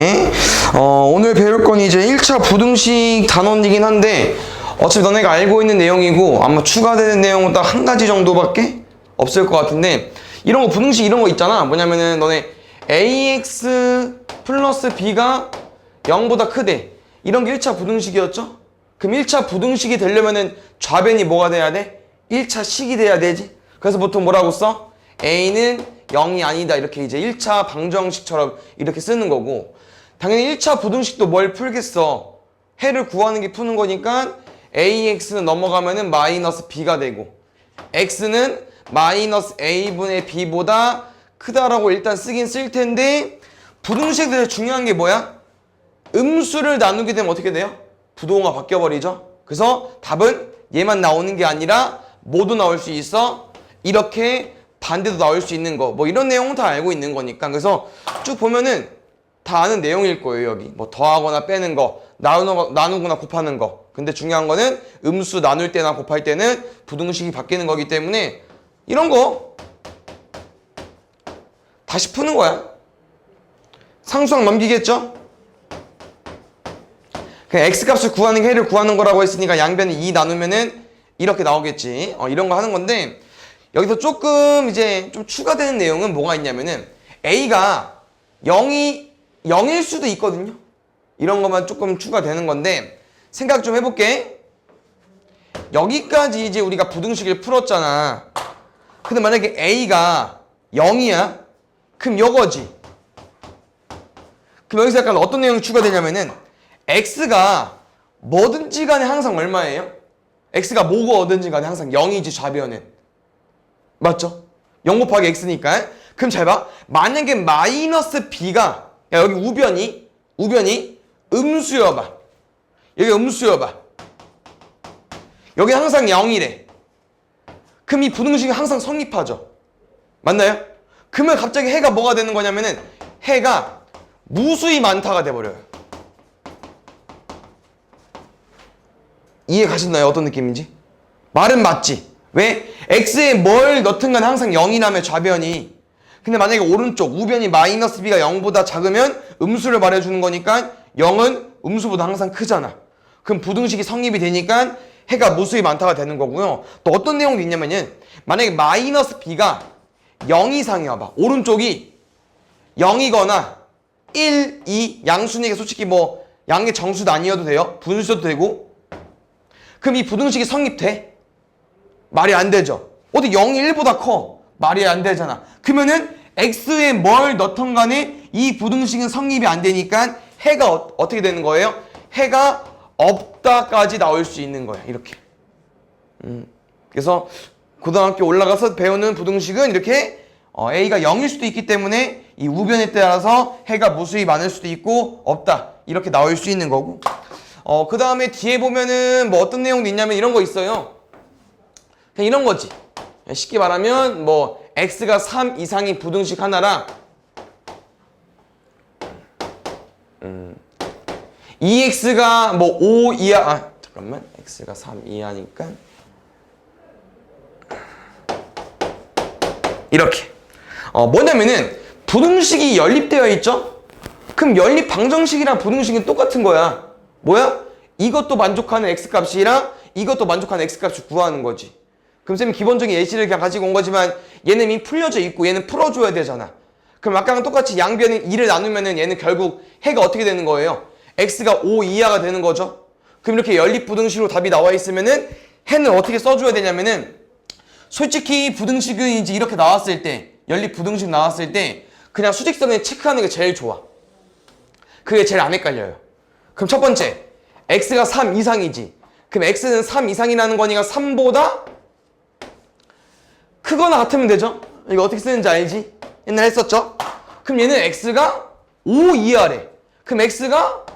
오늘 배울 건 이제 1차 부등식 단원이긴 한데 어차피 너네가 알고 있는 내용이고 아마 추가되는 내용은 딱 한 가지 정도밖에 없을 것 같은데 이런 거 부등식 이런 거 있잖아. 뭐냐면은 너네 ax 플러스 b가 0보다 크대. 이런 게 1차 부등식이었죠? 그럼 1차 부등식이 되려면은 좌변이 뭐가 돼야 돼? 1차 식이 돼야 되지. 그래서 보통 뭐라고 써? a는 0이 아니다. 이렇게 이제 1차 방정식처럼 이렇게 쓰는 거고 당연히 1차 부등식도 뭘 풀겠어? 해를 구하는 게 푸는 거니까 ax는 넘어가면은 마이너스 b가 되고 x는 마이너스 a분의 b보다 크다라고 일단 쓰긴 쓸 텐데 부등식에 대해서 중요한 게 뭐야? 음수를 나누게 되면 어떻게 돼요? 부동호가 바뀌어버리죠. 그래서 답은 얘만 나오는 게 아니라 모두 나올 수 있어. 이렇게 반대도 나올 수 있는 거. 뭐 이런 내용은 다 알고 있는 거니까. 그래서 쭉 보면은 다 아는 내용일 거예요. 여기 뭐 더하거나 빼는 거, 나누거나 곱하는 거. 근데 중요한 거는 음수 나눌 때나 곱할 때는 부등식이 바뀌는 거기 때문에 이런 거 다시 푸는 거야. 상수항 넘기겠죠? 그냥 x값을 구하는 게 해를 구하는 거라고 했으니까 양변을 2 나누면은 이렇게 나오겠지. 이런 거 하는 건데 여기서 조금 이제 좀 추가되는 내용은 뭐가 있냐면은 a가 0일 수도 있거든요. 이런 것만 조금 추가되는 건데 생각 좀 해볼게. 여기까지 이제 우리가 부등식을 풀었잖아. 근데 만약에 a가 0이야? 그럼 이거지. 그럼 여기서 약간 어떤 내용이 추가되냐면은 x가 뭐든지 간에 항상 얼마예요? x가 뭐든지 간에 항상 0이지 좌변은. 맞죠? 0 곱하기 x니까. 그럼 잘 봐. 만약에 마이너스 b가 야 여기 우변이 음수여봐. 여기 음수여봐. 여기 항상 0이래. 그럼 이 부등식이 항상 성립하죠. 맞나요? 그러면 갑자기 해가 뭐가 되는 거냐면은 해가 무수히 많다가 돼버려요. 이해 가셨나요? 어떤 느낌인지? 말은 맞지? 왜? x에 뭘 넣든 간에 항상 0이라며 좌변이. 근데 만약에 오른쪽 우변이 마이너스 b가 0보다 작으면 음수를 말해주는 거니까 0은 음수보다 항상 크잖아. 그럼 부등식이 성립이 되니까 해가 무수히 많다가 되는 거고요. 또 어떤 내용도 있냐면은 만약에 마이너스 b가 0 이상이야 봐. 오른쪽이 0이거나 1, 2 양수니까 솔직히 뭐 양의 정수도 아니어도 돼요. 분수도 되고. 그럼 이 부등식이 성립돼? 말이 안 되죠. 어디 0이 1보다 커? 말이 안 되잖아. 그러면은 x에 뭘 넣던 간에 이 부등식은 성립이 안 되니까 해가 어떻게 되는 거예요? 해가 없다까지 나올 수 있는 거야. 이렇게. 그래서 고등학교 올라가서 배우는 부등식은 이렇게 a가 0일 수도 있기 때문에 이 우변에 따라서 해가 무수히 많을 수도 있고 없다. 이렇게 나올 수 있는 거고. 그 다음에 뒤에 보면은 뭐 어떤 내용도 있냐면 이런 거 있어요. 그냥 이런 거지. 쉽게 말하면 뭐 x가 3 이상인 부등식 하나랑 2x가 뭐 5 이하 잠깐만 x가 3 이하니까 이렇게 뭐냐면은 부등식이 연립되어 있죠? 그럼 연립 방정식이랑 부등식이 똑같은 거야. 뭐야? 이것도 만족하는 x값이랑 이것도 만족하는 x값을 구하는 거지. 그럼 쌤이 기본적인 예시를 그냥 가지고 온 거지만 얘는 이미 풀려져 있고 얘는 풀어줘야 되잖아. 그럼 아까랑 똑같이 양변은 2를 나누면은 얘는 결국 해가 어떻게 되는 거예요? x가 5 이하가 되는 거죠. 그럼 이렇게 연립 부등식으로 답이 나와 있으면은 해는 어떻게 써줘야 되냐면은 솔직히 부등식은 이제 이렇게 나왔을 때 연립 부등식 나왔을 때 그냥 수직선에 체크하는 게 제일 좋아. 그게 제일 안 헷갈려요. 그럼 첫 번째 x가 3 이상이지. 그럼 x는 3 이상이라는 거니까 3보다 크거나 같으면 되죠? 이거 어떻게 쓰는지 알지? 옛날에 했었죠? 그럼 얘는 x가 5 이하래. 그럼 x가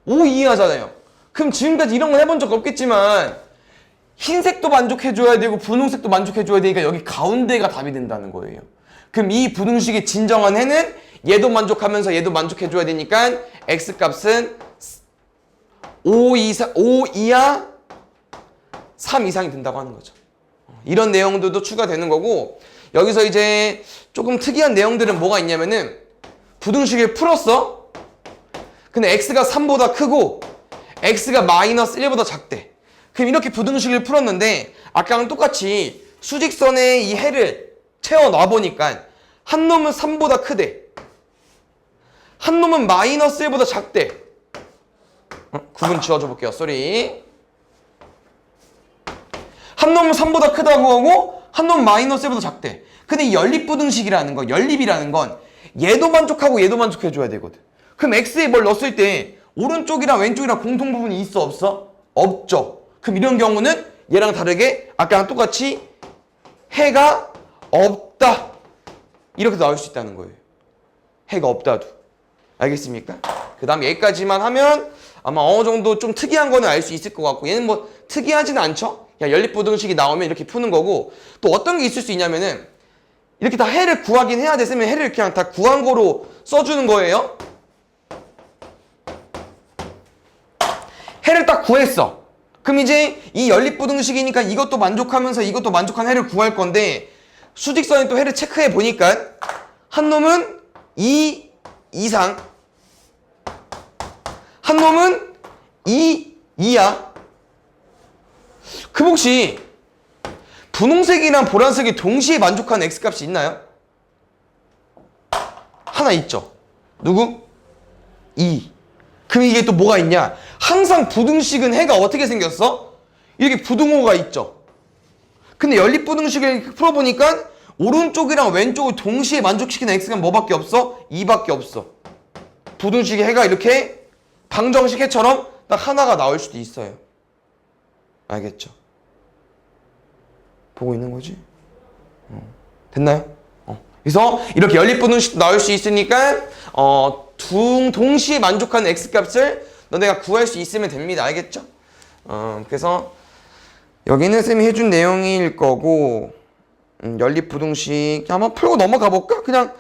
5 이하잖아요. 그럼 지금까지 이런 건 해본 적 없겠지만 흰색도 만족해줘야 되고 분홍색도 만족해줘야 되니까 여기 가운데가 답이 된다는 거예요. 그럼 이 부등식의 진정한 해는 얘도 만족하면서 얘도 만족해줘야 되니까 x값은 5 이하 3 이상이 된다고 하는 거죠. 이런 내용들도 추가되는 거고 여기서 이제 조금 특이한 내용들은 뭐가 있냐면은 부등식을 풀었어. 근데 x가 3보다 크고 x가 마이너스 1보다 작대. 그럼 이렇게 부등식을 풀었는데 아까랑 똑같이 수직선에 이 해를 채워 놔보니까 한 놈은 3보다 크대. 한 놈은 마이너스 1보다 작대. 구분 지워줘 볼게요. 쏘리. 한 놈은 3보다 크다고 하고 한 놈은 마이너스 1보다 작대. 근데 이 연립부등식이라는 건, 연립이라는 건 얘도 만족하고 얘도 만족해줘야 되거든. 그럼 x에 뭘 넣었을 때 오른쪽이랑 왼쪽이랑 공통 부분이 있어 없어? 없죠. 그럼 이런 경우는 얘랑 다르게 아까랑 똑같이 해가 없다. 이렇게 나올 수 있다는 거예요. 해가 없다도. 알겠습니까? 그 다음 여기까지만 하면 아마 어느 정도 좀 특이한 거는 알 수 있을 것 같고, 얘는 뭐 특이하지는 않죠? 그냥 연립부등식이 나오면 이렇게 푸는 거고, 또 어떤 게 있을 수 있냐면은 이렇게 다 해를 구하긴 해야 됐으면 해를 그냥 다 구한 거로 써주는 거예요. 해를 딱 구했어. 그럼 이제 이 연립부등식이니까 이것도 만족하면서 이것도 만족한 해를 구할 건데, 수직선에 또 해를 체크해 보니까 한 놈은 2 이상, 한 놈은 2 이하. 그럼 혹시 분홍색이랑 보라색이 동시에 만족하는 x값이 있나요? 하나 있죠. 누구? 2. 그럼 이게 또 뭐가 있냐? 항상 부등식은 해가 어떻게 생겼어? 이렇게 부등호가 있죠. 근데 연립부등식을 풀어보니까 오른쪽이랑 왼쪽을 동시에 만족시키는 x가 뭐밖에 없어? 2밖에 없어. 부등식의 해가 이렇게 방정식 해처럼 딱 하나가 나올 수도 있어요. 알겠죠? 보고 있는 거지? 됐나요? 그래서 이렇게 연립부등식 나올 수 있으니까 동시에 만족하는 x값을 너네가 구할 수 있으면 됩니다. 알겠죠? 그래서 여기는 쌤이 해준 내용일 거고, 연립부등식 한번 풀고 넘어가 볼까? 그냥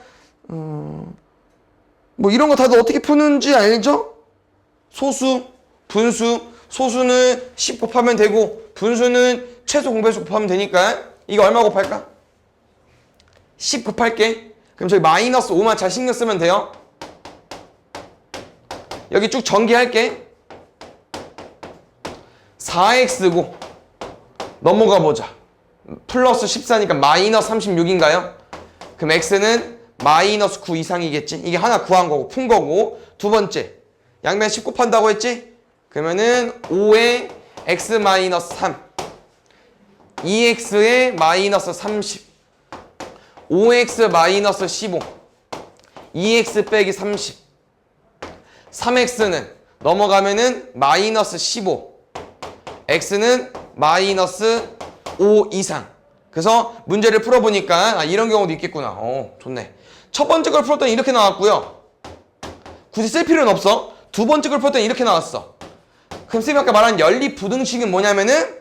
뭐 이런 거 다들 어떻게 푸는지 알죠? 소수, 분수, 소수는 10 곱하면 되고 분수는 최소 공배수 곱하면 되니까 이거 얼마 곱할까? 10 곱할게. 그럼 저기 마이너스 5만 잘 신경 쓰면 돼요. 여기 쭉 전개할게. 4x고 넘어가 보자. 플러스 14니까 마이너스 36인가요? 그럼 x는 마이너스 9 이상이겠지. 이게 하나 구한 거고 푼 거고, 두 번째 양변 10 곱한다고 했지? 그러면은 5에 x 마이너스 3, 2x에 마이너스 30, 5x 마이너스 15, 2x 빼기 30, 3x는 넘어가면은 마이너스 15, x는 마이너스 5 이상. 그래서 문제를 풀어보니까 이런 경우도 있겠구나. 좋네. 첫 번째 걸 풀었더니 이렇게 나왔고요. 굳이 쓸 필요는 없어. 두 번째 걸 풀었더니 이렇게 나왔어. 그럼 쌤이 아까 말한 연립부등식은 뭐냐면은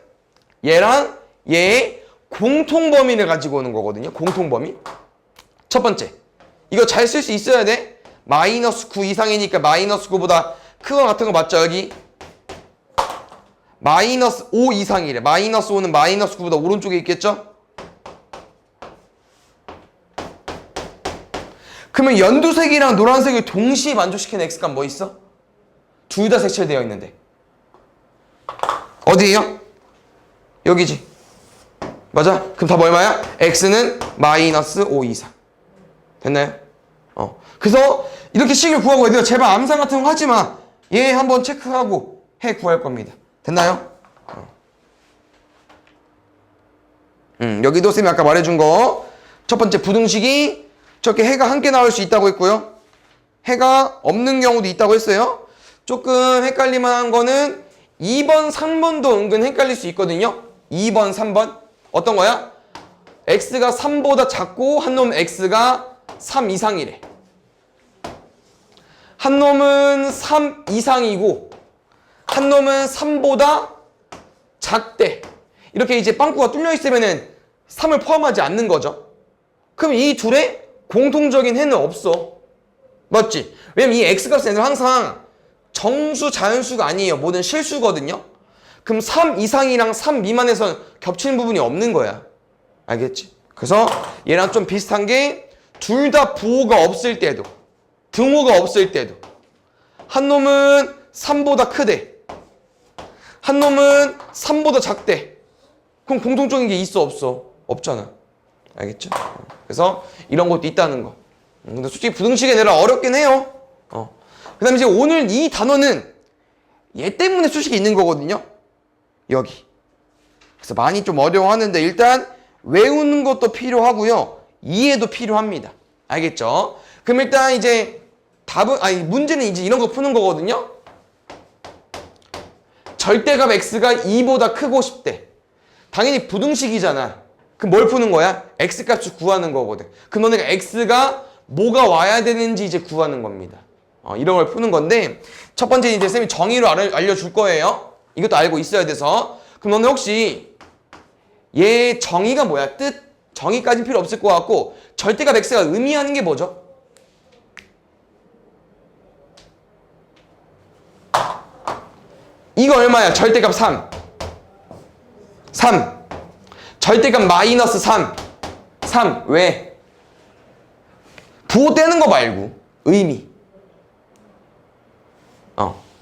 얘랑 얘의 공통범위를 가지고 오는 거거든요. 공통범위. 첫 번째, 이거 잘 쓸 수 있어야 돼. 마이너스 9 이상이니까 마이너스 9보다 큰 거 같은 거 맞죠? 여기 마이너스 5 이상이래. 마이너스 5는 마이너스 9보다 오른쪽에 있겠죠? 그러면 연두색이랑 노란색을 동시에 만족시키는 x값 뭐 있어? 둘 다 색칠되어 있는데 어디에요? 여기지. 맞아? 그럼 답 얼마야? x는 마이너스 5 이상. 됐나요? 그래서 이렇게 식을 구하고 얘들아 제발 암산 같은 거 하지 마. 얘 한번 체크하고 해 구할 겁니다. 됐나요? 여기도 쌤이 아까 말해준 거 첫 번째 부등식이 저렇게 해가 한 개 나올 수 있다고 했고요. 해가 없는 경우도 있다고 했어요. 조금 헷갈릴만한 거는 2번, 3번도 은근 헷갈릴 수 있거든요. 2번, 3번 어떤 거야? x가 3보다 작고 한 놈은 x가 3 이상이래. 한 놈은 3 이상이고 한 놈은 3보다 작대. 이렇게 이제 빵꾸가 뚫려 있으면은 3을 포함하지 않는 거죠. 그럼 이 둘의 공통적인 해는 없어. 맞지? 왜냐면 이 x값은 항상 정수, 자연수가 아니에요. 모든 실수거든요. 그럼 3 이상이랑 3 미만에서는 겹치는 부분이 없는 거야. 알겠지? 그래서 얘랑 좀 비슷한 게 둘 다 부호가 없을 때도, 등호가 없을 때도 한 놈은 3보다 크대. 한 놈은 3보다 작대. 그럼 공통적인 게 있어 없어? 없잖아. 알겠죠? 그래서 이런 것도 있다는 거. 근데 솔직히 부등식에 내라 어렵긴 해요. 그 다음에 이제 오늘 이 단어는 얘 때문에 수식이 있는 거거든요. 여기. 그래서 많이 좀 어려워하는데 일단 외우는 것도 필요하고요. 이해도 필요합니다. 알겠죠? 그럼 일단 이제 문제는 이제 이런 거 푸는 거거든요. 절대값 x가 2보다 크고 싶대. 당연히 부등식이잖아. 그럼 뭘 푸는 거야? x값을 구하는 거거든. 그럼 너네가 x가 뭐가 와야 되는지 이제 구하는 겁니다. 이런 걸 푸는 건데 첫 번째는 이제 쌤이 정의로 알려줄 거예요. 이것도 알고 있어야 돼서. 그럼 너네 혹시 얘 정의가 뭐야? 뜻? 정의까지는 필요 없을 것 같고 절대값 x가 의미하는 게 뭐죠? 이거 얼마야? 절대값 3. 절대값 마이너스 3. 왜? 부호 떼는 거 말고 의미.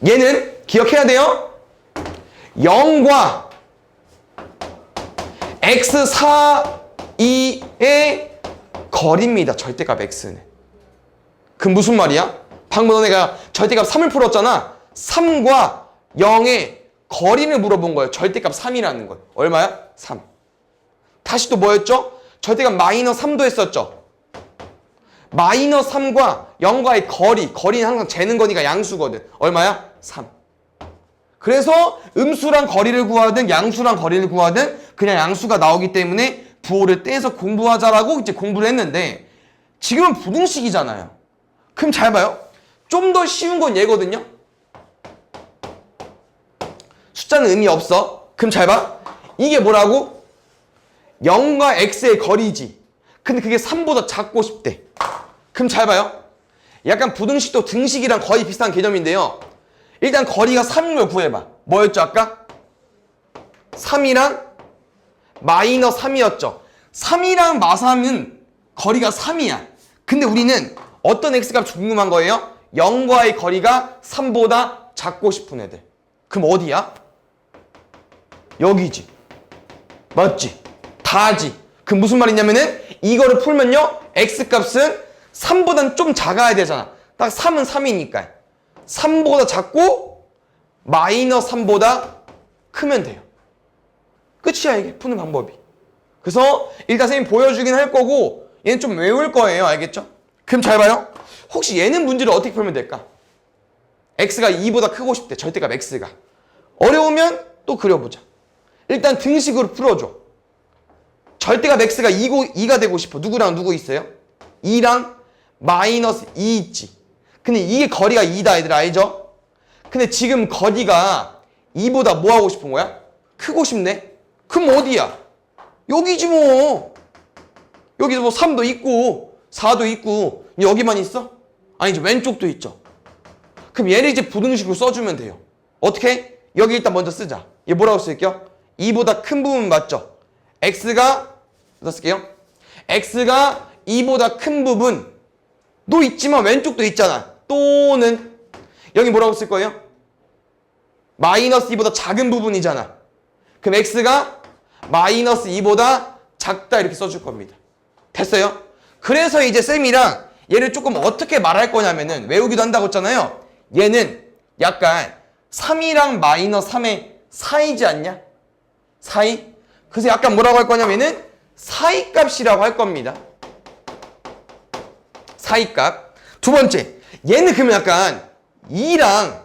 얘는 기억해야 돼요. 0과 x 사이의 거리입니다. 절대값 x는. 그 무슨 말이야? 방금 너네가 절대값 3을 풀었잖아. 3과 0의 거리를 물어본 거예요. 절대값 3이라는 거. 얼마야? 3. 다시 또 뭐였죠? 절대값 마이너스 3도 했었죠. 마이너스 3과 0과의 거리는 항상 재는 거니까 양수거든. 얼마야? 3. 그래서 음수랑 거리를 구하든 양수랑 거리를 구하든 그냥 양수가 나오기 때문에 부호를 떼서 공부하자라고 이제 공부를 했는데 지금은 부등식이잖아요. 그럼 잘 봐요. 좀 더 쉬운 건 얘거든요. 숫자는 의미 없어. 그럼 잘 봐. 이게 뭐라고? 0과 x의 거리지. 근데 그게 3보다 작고 싶대. 그럼 잘 봐요. 약간 부등식도 등식이랑 거의 비슷한 개념인데요. 일단 거리가 3인 걸 구해봐. 뭐였죠 아까? 3이랑 마이너스 3이었죠. 3이랑 마삼은 거리가 3이야. 근데 우리는 어떤 x값 궁금한 거예요? 0과의 거리가 3보다 작고 싶은 애들. 그럼 어디야? 여기지. 맞지? 다지. 그럼 무슨 말이냐면은 이거를 풀면요. x값은 3보다는 좀 작아야 되잖아. 딱 3은 3이니까. 3보다 작고 마이너스 3보다 크면 돼요. 끝이야 이게 푸는 방법이. 그래서 일단 선생님 보여주긴 할 거고 얘는 좀 외울 거예요. 알겠죠? 그럼 잘 봐요. 혹시 얘는 문제를 어떻게 풀면 될까? x가 2보다 크고 싶대. 절대값 x가. 어려우면 또 그려보자. 일단 등식으로 풀어줘. 절대값 x가 2가 되고 싶어. 누구랑 누구 있어요? 2랑 마이너스 2 있지. 근데 이게 거리가 2다 얘들아 알죠? 근데 지금 거리가 2보다 뭐 하고 싶은 거야? 크고 싶네? 그럼 어디야? 여기지 뭐. 여기서 뭐 3도 있고 4도 있고 여기만 있어? 아니지 왼쪽도 있죠. 그럼 얘를 이제 부등식으로 써주면 돼요. 어떻게? 여기 일단 먼저 쓰자. 얘 뭐라고 쓸게요? 2보다 큰 부분 맞죠? x가 쓸게요. x가 2보다 큰 부분도 있지만 왼쪽도 있잖아. 또는 여기 뭐라고 쓸 거예요? 마이너스 2보다 작은 부분이잖아. 그럼 x가 마이너스 2보다 작다 이렇게 써줄 겁니다. 됐어요? 그래서 이제 쌤이랑 얘를 조금 어떻게 말할 거냐면은 외우기도 한다고 했잖아요. 얘는 약간 3이랑 마이너스 3의 사이지 않냐? 사이? 그래서 약간 뭐라고 할 거냐면은 사이값이라고 할 겁니다. 사이값. 두 번째, 얘는 그러면 약간 2랑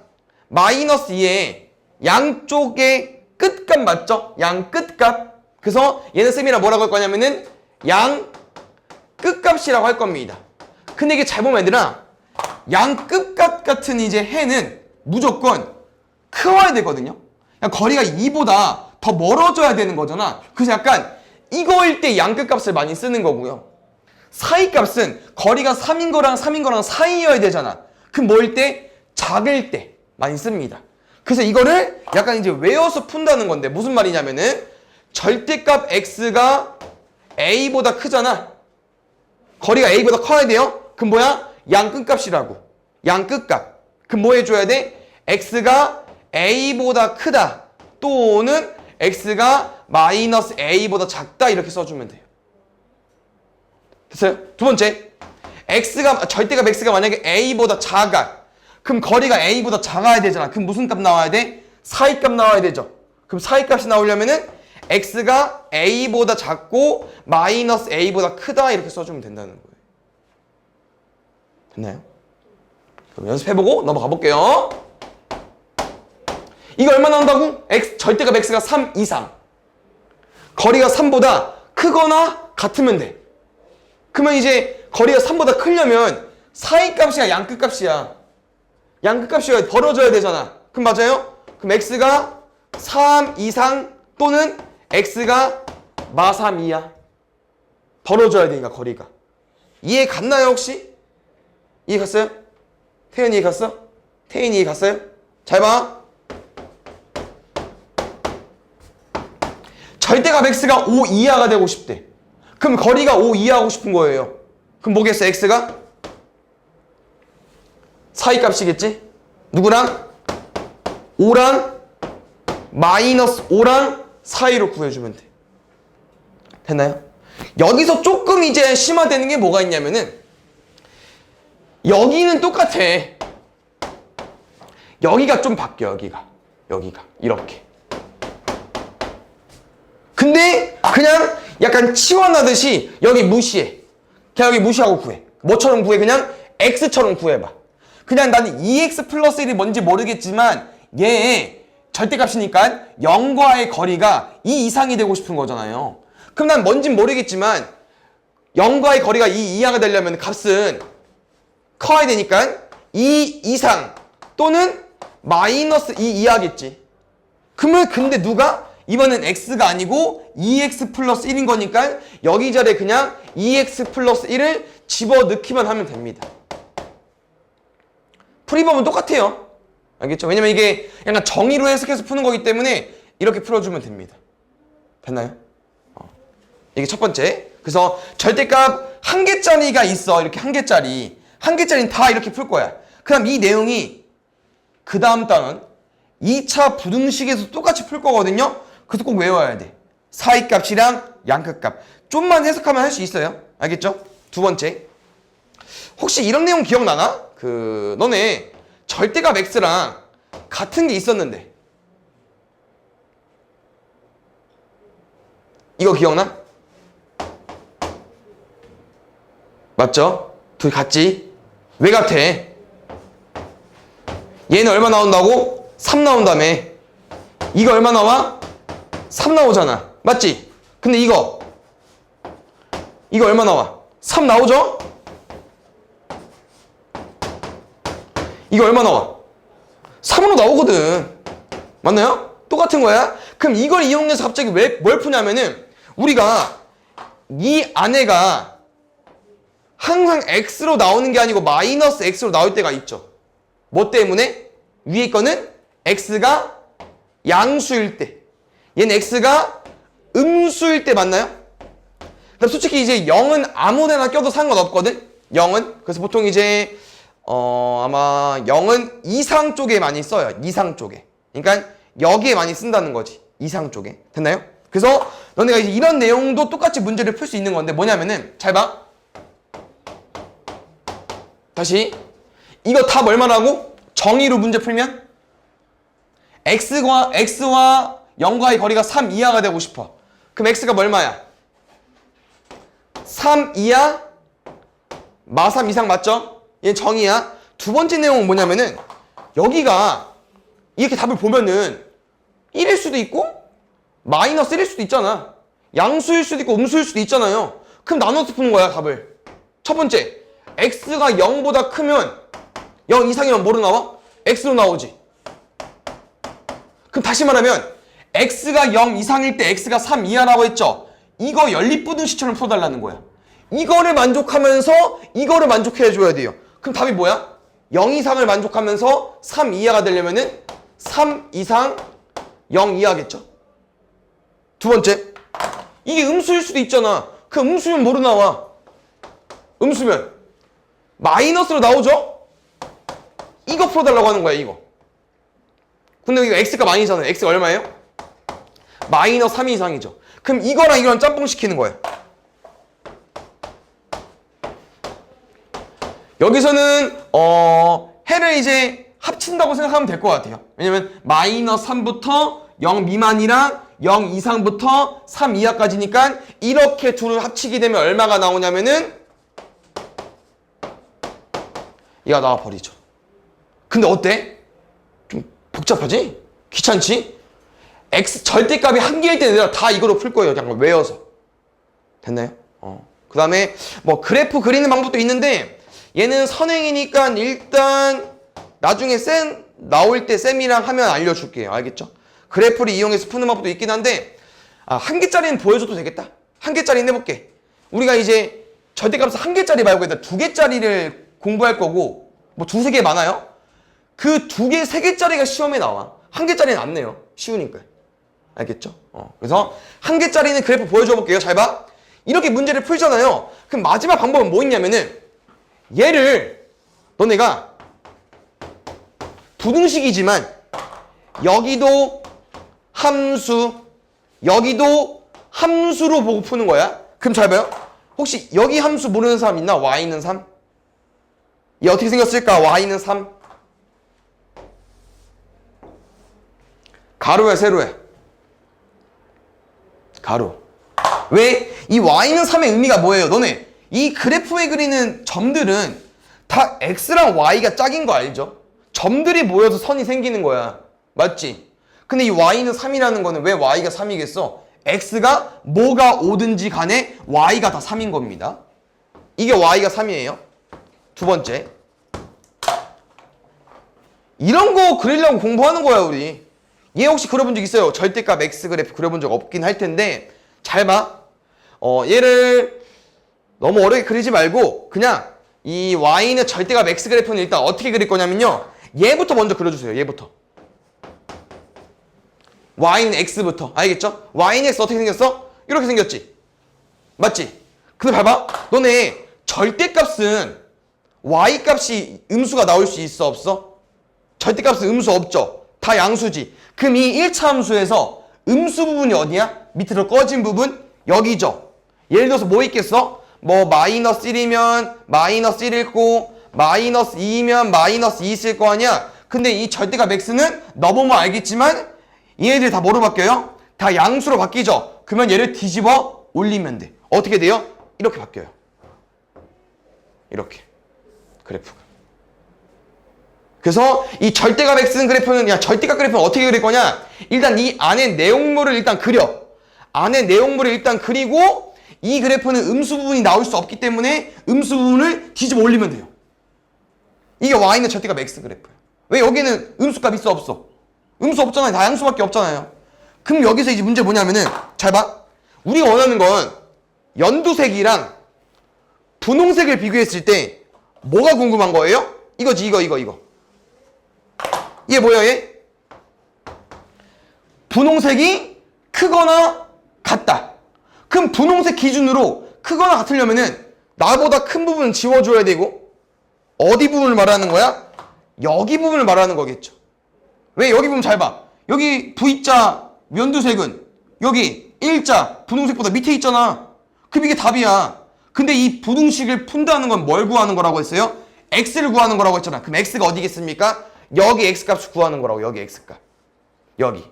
마이너스 2의 양쪽의 끝값 맞죠? 양 끝값. 그래서 얘는 쌤이랑 뭐라고 할 거냐면은 양 끝값이라고 할 겁니다. 근데 이게 잘 보면 얘들아, 양 끝값 같은 이제 해는 무조건 커야 되거든요. 거리가 2보다 더 멀어져야 되는 거잖아. 그래서 약간 이거일 때 양 끝값을 많이 쓰는 거고요. 사이 값은 거리가 3인 거랑 3인 거랑 사이여야 되잖아. 그럼 뭐일 때? 작을 때 많이 씁니다. 그래서 이거를 약간 이제 외워서 푼다는 건데 무슨 말이냐면은 절대값 x가 a보다 크잖아. 거리가 a보다 커야 돼요. 그럼 뭐야? 양 끝값이라고. 양 끝값. 그럼 뭐 해줘야 돼? x가 a보다 크다 또는 x가 마이너스 a보다 작다 이렇게 써주면 돼요. 됐어요? 두 번째, 절대값 x가 만약에 a보다 작아. 그럼 거리가 a보다 작아야 되잖아. 그럼 무슨 값 나와야 돼? 사이값 나와야 되죠. 그럼 사이값이 나오려면은 x가 a보다 작고 마이너스 a보다 크다 이렇게 써주면 된다는 거예요. 됐나요? 그럼 연습해보고 넘어가 볼게요. 이거 얼마 나온다고? 절대값 x가 3 이상. 거리가 3보다 크거나 같으면 돼. 그러면 이제 거리가 3보다 크려면 사이값이야 양끝값이야? 양끝값이 벌어져야 되잖아. 그럼 맞아요? 그럼 x가 3 이상 또는 x가 마3 이하. 벌어져야 되니까 거리가. 이해 갔나요 혹시? 이해 갔어요? 태연이 이해 갔어? 태인이 이해 갔어요? 잘 봐. 절대값 x가 5 이하가 되고 싶대. 그럼 거리가 5 이하하고 싶은 거예요. 그럼 뭐겠어 x가? 사이값이겠지? 누구랑? 5랑 마이너스 5랑 사이로 구해주면 돼. 됐나요? 여기서 조금 이제 심화되는 게 뭐가 있냐면은 여기는 똑같아. 여기가 좀 바뀌어. 여기가 이렇게. 근데 그냥 약간 치환하듯이 여기 무시해. 그냥 여기 무시하고 구해. 뭐처럼 구해? 그냥 x처럼 구해봐. 그냥 나는 2x 플러스 1이 뭔지 모르겠지만 얘 절대값이니까 0과의 거리가 2 이상이 되고 싶은 거잖아요. 그럼 난 뭔진 모르겠지만 0과의 거리가 2 이하가 되려면 값은 커야 되니까 2 이상 또는 마이너스 2 이하겠지. 그러면 근데 누가? 이번엔 x가 아니고 2x 플러스 1인 거니까 여기 자리에 그냥 2x 플러스 1을 집어넣기만 하면 됩니다. 풀이법은 똑같아요. 알겠죠? 왜냐면 이게 약간 정의로 해석해서 푸는 거기 때문에 이렇게 풀어주면 됩니다. 됐나요? 이게 첫 번째. 그래서 절대값 한 개짜리가 있어. 이렇게 한 개짜리. 한 개짜리는 다 이렇게 풀 거야. 그 다음 이 내용이 그 다음 단원 2차 부등식에서 똑같이 풀 거거든요. 그래서 꼭 외워야 돼. 사이값이랑 양끝값. 좀만 해석하면 할 수 있어요. 알겠죠? 두 번째. 혹시 이런 내용 기억나나? 너네 절대값 x랑 같은 게 있었는데 이거 기억나? 맞죠? 둘이 같지? 왜 같아? 얘는 얼마 나온다고? 3 나온다며. 이거 얼마 나와? 3 나오잖아. 맞지? 근데 이거 얼마 나와? 3 나오죠? 이거 얼마 나와? 3으로 나오거든. 맞나요? 똑같은 거야. 그럼 이걸 이용해서 갑자기 뭘 푸냐면은 우리가 이 안에가 항상 x로 나오는 게 아니고 마이너스 x로 나올 때가 있죠. 뭐 때문에? 위에 거는 x가 양수일 때, 얘는 x가 음수일 때 맞나요? 그럼 솔직히 이제 0은 아무 데나 껴도 상관없거든? 0은. 그래서 보통 이제 아마 0은 이상 쪽에 많이 써요. 이상 쪽에. 그러니까 여기에 많이 쓴다는 거지. 이상 쪽에. 됐나요? 그래서 너네가 이제 이런 내용도 똑같이 문제를 풀 수 있는 건데 뭐냐면은 잘 봐. 다시 이거 답 얼마라고? 정의로 문제 풀면 x와 0과의 거리가 3 이하가 되고 싶어. 그럼 x가 얼마야? 3 이하 마3 이상 맞죠? 얘는 정의야. 두 번째 내용은 뭐냐면은 여기가 이렇게 답을 보면은 1일 수도 있고 마이너스 1일 수도 있잖아. 양수일 수도 있고 음수일 수도 있잖아요. 그럼 나눠서 푸는 거야 답을. 첫 번째 x가 0보다 크면 0 이상이면 뭐로 나와? x로 나오지. 그럼 다시 말하면 x가 0 이상일 때 x가 3 이하라고 했죠. 이거 연립부등식처럼 풀어달라는 거야. 이거를 만족하면서 이거를 만족해줘야 돼요. 그럼 답이 뭐야? 0 이상을 만족하면서 3 이하가 되려면은 3 이상 0 이하겠죠. 두 번째, 이게 음수일 수도 있잖아. 그 음수면 뭐로 나와? 음수면 마이너스로 나오죠? 1 이거 풀어달라고 하는 거야, 이거. 근데 이거 x가 아니잖아요. x가 얼마예요? 마이너스 3 이상이죠. 그럼 이거랑 이거랑 짬뽕 시키는 거예요. 여기서는 해를 이제 합친다고 생각하면 될 것 같아요. 왜냐면 마이너스 3부터 0 미만이랑 0 이상부터 3 이하까지니까 이렇게 둘을 합치게 되면 얼마가 나오냐면은 얘가 나와버리죠. 근데 어때? 좀 복잡하지? 귀찮지? x 절대값이 한 개일 때는 내가 다 이거로 풀 거예요. 그냥 외워서. 됐나요? 그 다음에 뭐 그래프 그리는 방법도 있는데 얘는 선행이니까 일단 나중에 쌤 나올 때 쌤이랑 하면 알려줄게요. 알겠죠? 그래프를 이용해서 푸는 방법도 있긴 한데 한 개짜리는 보여줘도 되겠다. 한 개짜리는 해볼게. 우리가 이제 절대값을 한 개짜리 말고 일단 두 개짜리를 공부할 거고 뭐 두세 개 많아요? 그 두 개, 세 개짜리가 시험에 나와. 한 개짜리는 안 내요. 쉬우니까. 알겠죠? 그래서 한 개짜리는 그래프 보여줘 볼게요. 잘 봐. 이렇게 문제를 풀잖아요. 그럼 마지막 방법은 뭐 있냐면은 얘를 너네가 부등식이지만 여기도 함수, 여기도 함수로 보고 푸는 거야. 그럼 잘 봐요. 혹시 여기 함수 모르는 사람 있나? y는 3? 얘 어떻게 생겼을까? y는 3. 가로야, 세로야? 가로. 왜? 이 y는 3의 의미가 뭐예요? 너네 이 그래프에 그리는 점들은 다 x랑 y가 짝인 거 알죠? 점들이 모여서 선이 생기는 거야. 맞지? 근데 이 y는 3이라는 거는 왜 y가 3이겠어? x가 뭐가 오든지 간에 y가 다 3인 겁니다. 이게 y가 3이에요. 두 번째. 이런 거 그리려고 공부하는 거야, 우리. 얘 혹시 그려본 적 있어요? 절대값 x 그래프 그려본 적 없긴 할 텐데 잘 봐. 얘를 너무 어렵게 그리지 말고 그냥 이 y는 절대값 x 그래프는 일단 어떻게 그릴 거냐면요. 얘부터 먼저 그려주세요. 얘부터. y는 x부터. 알겠죠? y는 x 어떻게 생겼어? 이렇게 생겼지? 맞지? 근데 봐봐. 너네 절대값은 y값이 음수가 나올 수 있어? 없어? 절대값은 음수 없죠? 다 양수지. 그럼 이 1차 함수에서 음수 부분이 어디야? 밑으로 꺼진 부분? 여기죠. 예를 들어서 뭐 있겠어? 뭐 마이너스 1이면 마이너스 1 읽고 마이너스 2이면 마이너스 2 있을 거 아니야? 근데 이 절대값 x는 너보면 알겠지만 얘네들이 다 뭐로 바뀌어요? 다 양수로 바뀌죠? 그러면 얘를 뒤집어 올리면 돼. 어떻게 돼요? 이렇게 바뀌어요. 이렇게. 그래프가. 그래서 이 절대값 x는 그래프는 절대값 그래프는 어떻게 그릴 거냐? 일단 이 안에 내용물을 일단 그려. 안에 내용물을 일단 그리고 이 그래프는 음수 부분이 나올 수 없기 때문에 음수 부분을 뒤집어 올리면 돼요. 이게 y는 절대값 x 그래프예요. 왜 여기는 음수값 있어 없어? 음수 없잖아요. 다 양수밖에 없잖아요. 그럼 여기서 이제 문제 뭐냐면은 잘 봐. 우리가 원하는 건 연두색이랑 분홍색을 비교했을 때 뭐가 궁금한 거예요? 이거지 이거. 이게 뭐야 얘? 분홍색이 크거나 같다. 그럼 분홍색 기준으로 크거나 같으려면은 나보다 큰 부분은 지워줘야 되고 어디 부분을 말하는 거야? 여기 부분을 말하는 거겠죠. 왜? 여기 부분 잘 봐. 여기 V자 연두색은 여기 일자 분홍색보다 밑에 있잖아. 그럼 이게 답이야. 근데 이 분홍식을 푼다는 건 뭘 구하는 거라고 했어요? x를 구하는 거라고 했잖아. 그럼 x가 어디겠습니까? 여기 x값을 구하는 거라고. 여기 x값. 여기.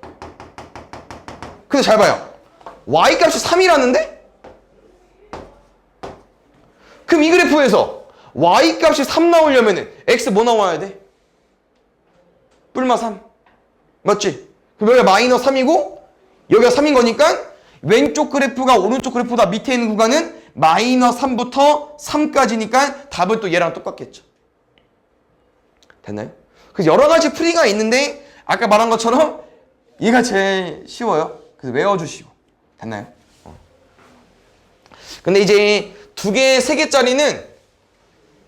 근데 잘 봐요. y값이 3이라는데? 그럼 이 그래프에서 y값이 3 나오려면은 x 뭐 나와야 돼? 뿔마 3. 맞지? 그럼 여기가 마이너스 3이고 여기가 3인 거니까 왼쪽 그래프가 오른쪽 그래프보다 밑에 있는 구간은 마이너스 3부터 3까지니까 답은 또 얘랑 똑같겠죠. 됐나요? 그래서 여러 가지 풀이가 있는데 아까 말한 것처럼 얘가 제일 쉬워요. 그래서 외워주시고. 됐나요? 근데 이제 2개, 3개짜리는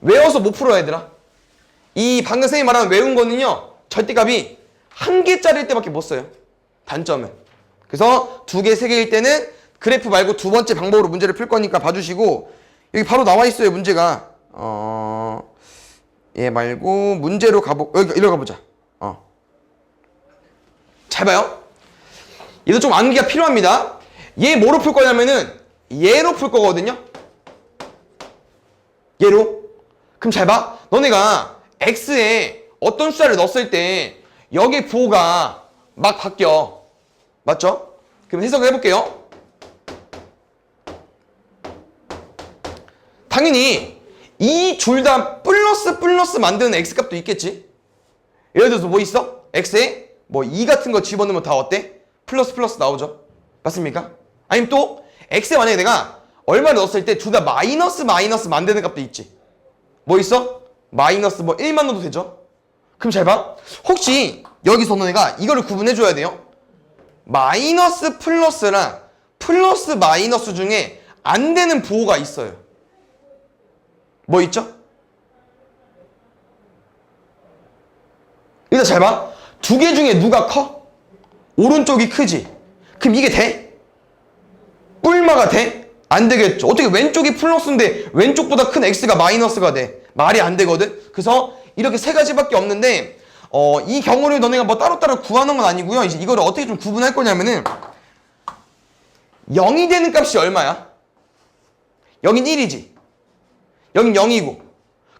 외워서 못 풀어 얘들아. 이 방금 선생님이 말한 외운 거는요. 절대값이 1개짜리일 때밖에 못 써요. 단점은. 그래서 2개, 3개일 때는 그래프 말고 두 번째 방법으로 문제를 풀 거니까 봐주시고 여기 바로 나와 있어요. 문제가 얘 말고 문제로 여기 이리 가보자. 잘 봐요. 얘도 좀 암기가 필요합니다. 얘 뭐로 풀 거냐면은 얘로 풀 거거든요. 얘로. 그럼 잘 봐. 너네가 x에 어떤 숫자를 넣었을 때 여기 부호가 막 바뀌어. 맞죠? 그럼 해석을 해볼게요. 당연히 이 둘 다 플러스 만드는 x값도 있겠지. 예를 들어서 뭐 있어? x에 뭐 2 같은 거 집어넣으면 다 어때? 플러스 나오죠. 맞습니까? 아니면 또 x에 만약에 내가 얼마를 넣었을 때 둘 다 마이너스 만드는 값도 있지. 뭐 있어? 마이너스 뭐 1만 넣어도 되죠. 그럼 잘 봐. 혹시 여기서 너네가 이거를 구분해 줘야 돼요. 마이너스 플러스랑 플러스 마이너스 중에 안 되는 부호가 있어요. 뭐 있죠? 일단 잘 봐. 두 개 중에 누가 커? 오른쪽이 크지. 그럼 이게 돼? 뿔마가 돼? 안 되겠죠. 어떻게 왼쪽이 플러스인데 왼쪽보다 큰 x가 마이너스가 돼? 말이 안 되거든. 그래서 이렇게 세 가지밖에 없는데 이 경우를 너네가 뭐 따로따로 구하는 건 아니고요. 이제 이거를 어떻게 좀 구분할 거냐면은 0이 되는 값이 얼마야? 여긴 1이지. 여긴 0이고.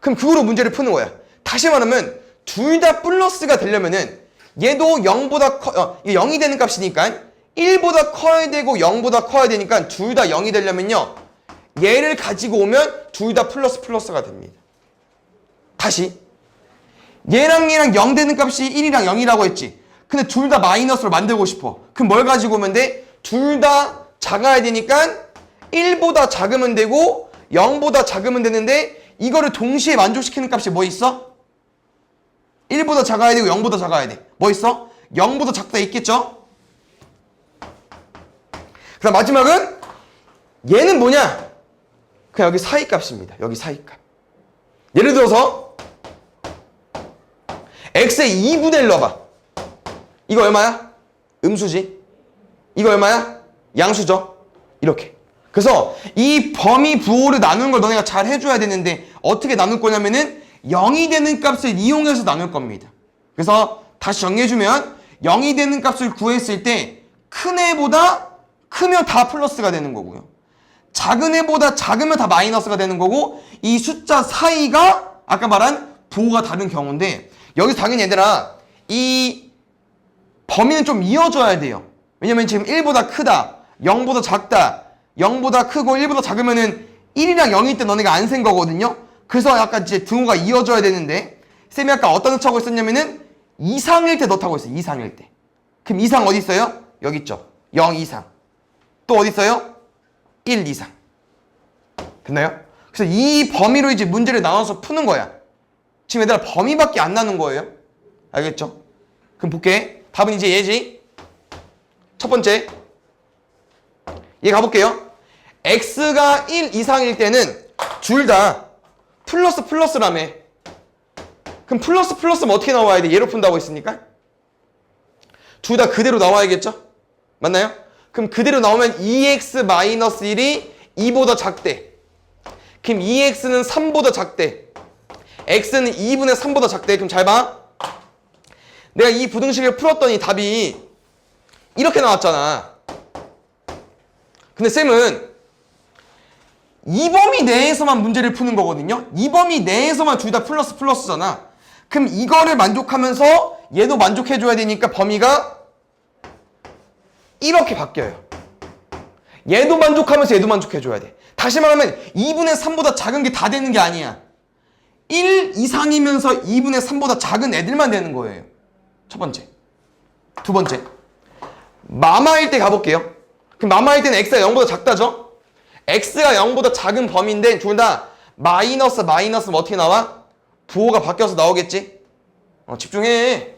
그럼 그거로 문제를 푸는 거야. 다시 말하면 둘 다 플러스가 되려면은 얘도 0보다 이게 0이 되는 값이니까 1보다 커야 되고 0보다 커야 되니까 둘 다 0이 되려면요. 얘를 가지고 오면 둘 다 플러스가 됩니다. 다시 얘랑 0 되는 값이 1이랑 0이라고 했지. 근데 둘 다 마이너스로 만들고 싶어. 그럼 뭘 가지고 오면 돼? 둘 다 작아야 되니까 1보다 작으면 되고 0보다 작으면 되는데 이거를 동시에 만족시키는 값이 뭐 있어? 1보다 작아야 되고 0보다 작아야 돼. 뭐 있어? 0보다 작다 있겠죠? 그 다음 마지막은 얘는 뭐냐? 그냥 여기 사이값입니다. 여기 사이값. 예를 들어서 x의 2분의 1 넣어봐. 이거 얼마야? 음수지. 이거 얼마야? 양수죠. 이렇게. 그래서 이 범위 부호를 나누는 걸 너네가 잘 해줘야 되는데 어떻게 나눌 거냐면은 0이 되는 값을 이용해서 나눌 겁니다. 그래서 다시 정리해주면 0이 되는 값을 구했을 때 큰 애보다 크면 다 플러스가 되는 거고요. 작은 애보다 작으면 다 마이너스가 되는 거고 이 숫자 사이가 아까 말한 부호가 다른 경우인데 여기서 당연히 얘들아 이 범위는 좀 이어져야 돼요. 왜냐면 지금 1보다 크다, 0보다 작다, 0보다 크고 1보다 작으면은 1이랑 0일 때 너네가 안 센 거거든요. 그래서 약간 이제 등호가 이어져야 되는데 쌤이 아까 어디다 넣자고 했었냐면은 이상일 때 넣다고 했어요. 이상일 때. 그럼 이상 어디 있어요? 여기 있죠. 0 이상. 또 어디 있어요? 1 이상. 됐나요? 그래서 이 범위로 이제 문제를 나눠서 푸는 거야. 지금 얘들아 범위밖에 안 나는 거예요. 알겠죠? 그럼 볼게. 답은 이제 얘지. 첫 번째. 얘 가볼게요. x가 1 이상일 때는 둘 다 플러스라며. 그럼 플러스면 어떻게 나와야 돼? 얘로 푼다고 했으니까. 둘 다 그대로 나와야겠죠? 맞나요? 그럼 그대로 나오면 2x-1이 2보다 작대. 그럼 2x는 3보다 작대. x는 2분의 3보다 작대. 그럼 잘 봐. 내가 이 부등식을 풀었더니 답이 이렇게 나왔잖아. 근데 쌤은 이 범위 내에서만 문제를 푸는 거거든요. 이 범위 내에서만 둘 다 플러스잖아. 그럼 이거를 만족하면서 얘도 만족해줘야 되니까 범위가 이렇게 바뀌어요. 얘도 만족하면서 얘도 만족해줘야 돼. 다시 말하면 2분의 3보다 작은 게 다 되는 게 아니야. 1 이상이면서 2분의 3보다 작은 애들만 되는 거예요. 첫 번째. 두 번째. 마마일 때 가볼게요. 그럼 마마일 때는 x가 0보다 작다죠? x가 0보다 작은 범위인데 둘 다 마이너스면 어떻게 나와? 부호가 바뀌어서 나오겠지? 집중해.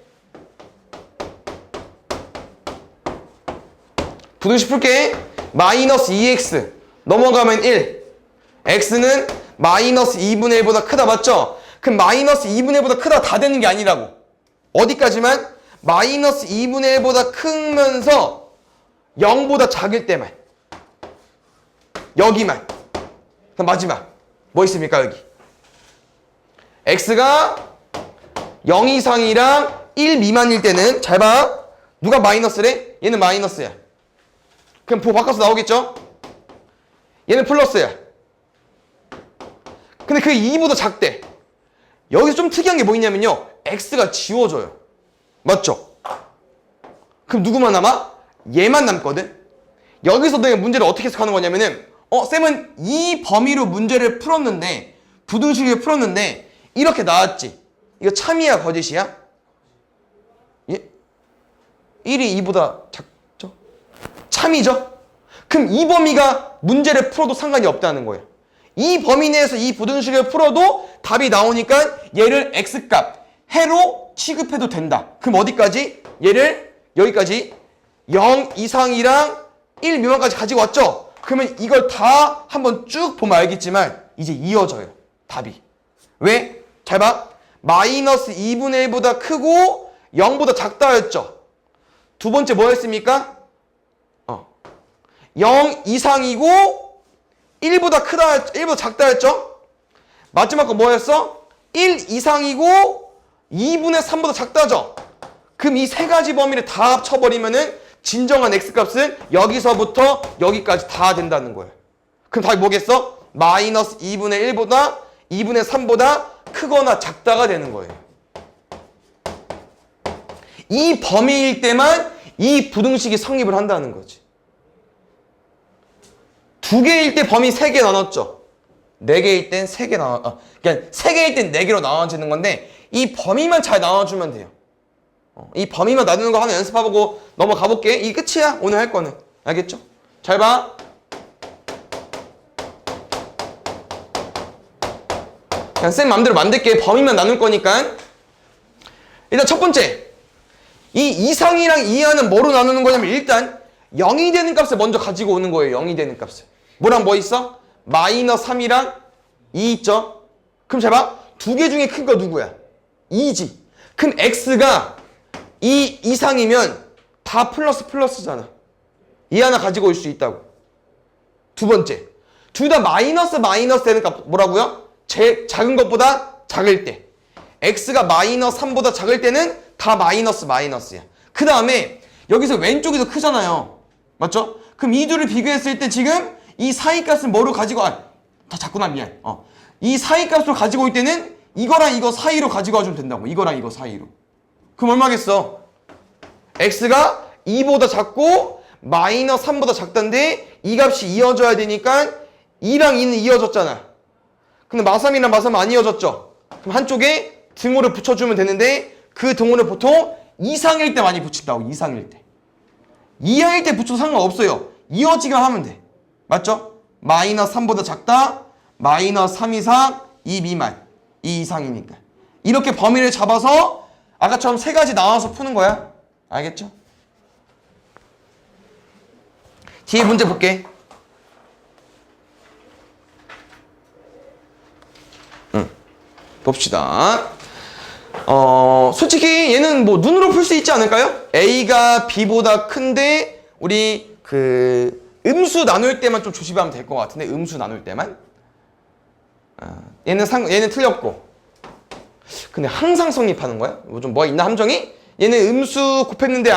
부등식 풀게. 마이너스 2x 넘어가면 1. x는 마이너스 2분의 1보다 크다 맞죠? 그럼 마이너스 2분의 1보다 크다 다 되는 게 아니라고. 어디까지만? 마이너스 2분의 1보다 크면서 0보다 작을 때만. 여기만. 그럼 마지막 뭐 있습니까 여기? x가 0 이상이랑 1 미만일 때는 잘 봐. 누가 마이너스래? 얘는 마이너스야. 그럼 바꿔서 나오겠죠? 얘는 플러스야. 근데 그 2보다 작대. 여기서 좀 특이한 게 뭐있냐면요. x가 지워져요. 맞죠? 그럼 누구만 남아? 얘만 남거든? 여기서 내가 문제를 어떻게 해석하는 거냐면은 쌤은 이 범위로 문제를 풀었는데 부등식을 풀었는데 이렇게 나왔지. 이거 참이야 거짓이야? 예? 1이 2보다 작죠? 참이죠? 그럼 이 범위가 문제를 풀어도 상관이 없다는 거예요. 이 범위 내에서 이 부등식을 풀어도 답이 나오니까 얘를 x값 해로 취급해도 된다. 그럼 어디까지? 얘를 여기까지 0 이상이랑 1 미만까지 가지고 왔죠? 그러면 이걸 다 한번 쭉 보면 알겠지만 이제 이어져요. 답이. 왜? 잘 봐. 마이너스 2분의 1보다 크고 0보다 작다였죠? 두 번째 뭐였습니까? 0 이상이고 1보다 작다였죠? 마지막 거 뭐였어? 1 이상이고 2분의 3보다 작다죠? 그럼 이 세 가지 범위를 다 합쳐버리면은 진정한 x값은 여기서부터 여기까지 다 된다는 거예요. 그럼 답이 뭐겠어? 마이너스 2분의 1보다 2분의 3보다 크거나 작다가 되는 거예요. 이 범위일 때만 이 부등식이 성립을 한다는 거지. 두 개일 때 범위 3개 나눴죠. 4개일 땐 3개 그러니까 3개일 땐 4개로 나눠지는 건데 이 범위만 잘 나눠주면 돼요. 이 범위만 나누는 거 하나 연습해보고 넘어가 볼게. 이게 끝이야 오늘 할 거는. 알겠죠? 잘 봐. 그냥 쌤 맘대로 만들게. 범위만 나눌 거니까. 일단 첫 번째, 이 이상이랑 이하는 뭐로 나누는 거냐면 일단 0이 되는 값을 먼저 가지고 오는 거예요. 0이 되는 값을. 뭐랑 뭐 있어? 마이너스 3이랑 2 있죠? 그럼 잘 봐. 두 개 중에 큰 거 누구야? 2지. 그럼 x가 2 이상이면 다 플러스잖아. 이 하나 가지고 올 수 있다고. 두 번째, 둘 다 마이너스 되는 값 뭐라고요? 작은 것보다 작을 때. x가 마이너스 3보다 작을 때는 다 마이너스야. 그 다음에 여기서 왼쪽이 더 크잖아요. 맞죠? 그럼 이 둘을 비교했을 때 지금 이 사이값은 뭐로 가지고 다 작구나 미안. 이 사이값으로 가지고 올 때는 이거랑 이거 사이로 가지고 와주면 된다고. 이거랑 이거 사이로. 그럼 얼마겠어? x가 2보다 작고 마이너스 3보다 작다인데 이 값이 이어져야 되니까 2랑 2는 이어졌잖아. 근데 마3이랑 마3 안 이어졌죠? 그럼 한쪽에 등호를 붙여주면 되는데 그 등호를 보통 이상일 때 많이 붙인다고. 이상일 때. 이하일 때 붙여도 상관없어요. 이어지기만 하면 돼. 맞죠? 마이너스 3보다 작다. 마이너스 3 이상 2 미만 2 이상이니까 이렇게 범위를 잡아서 아까처럼 세 가지 나눠서 푸는 거야. 알겠죠? 뒤에 문제 볼게. 봅시다. 솔직히 얘는 뭐 눈으로 풀 수 있지 않을까요? A가 B보다 큰데 우리 음수 나눌 때만 좀 조심하면 될 것 같은데. 음수 나눌 때만. 얘는 틀렸고. 근데 항상 성립하는 거야? 뭐 있나 함정이? 얘는 음수 곱했는데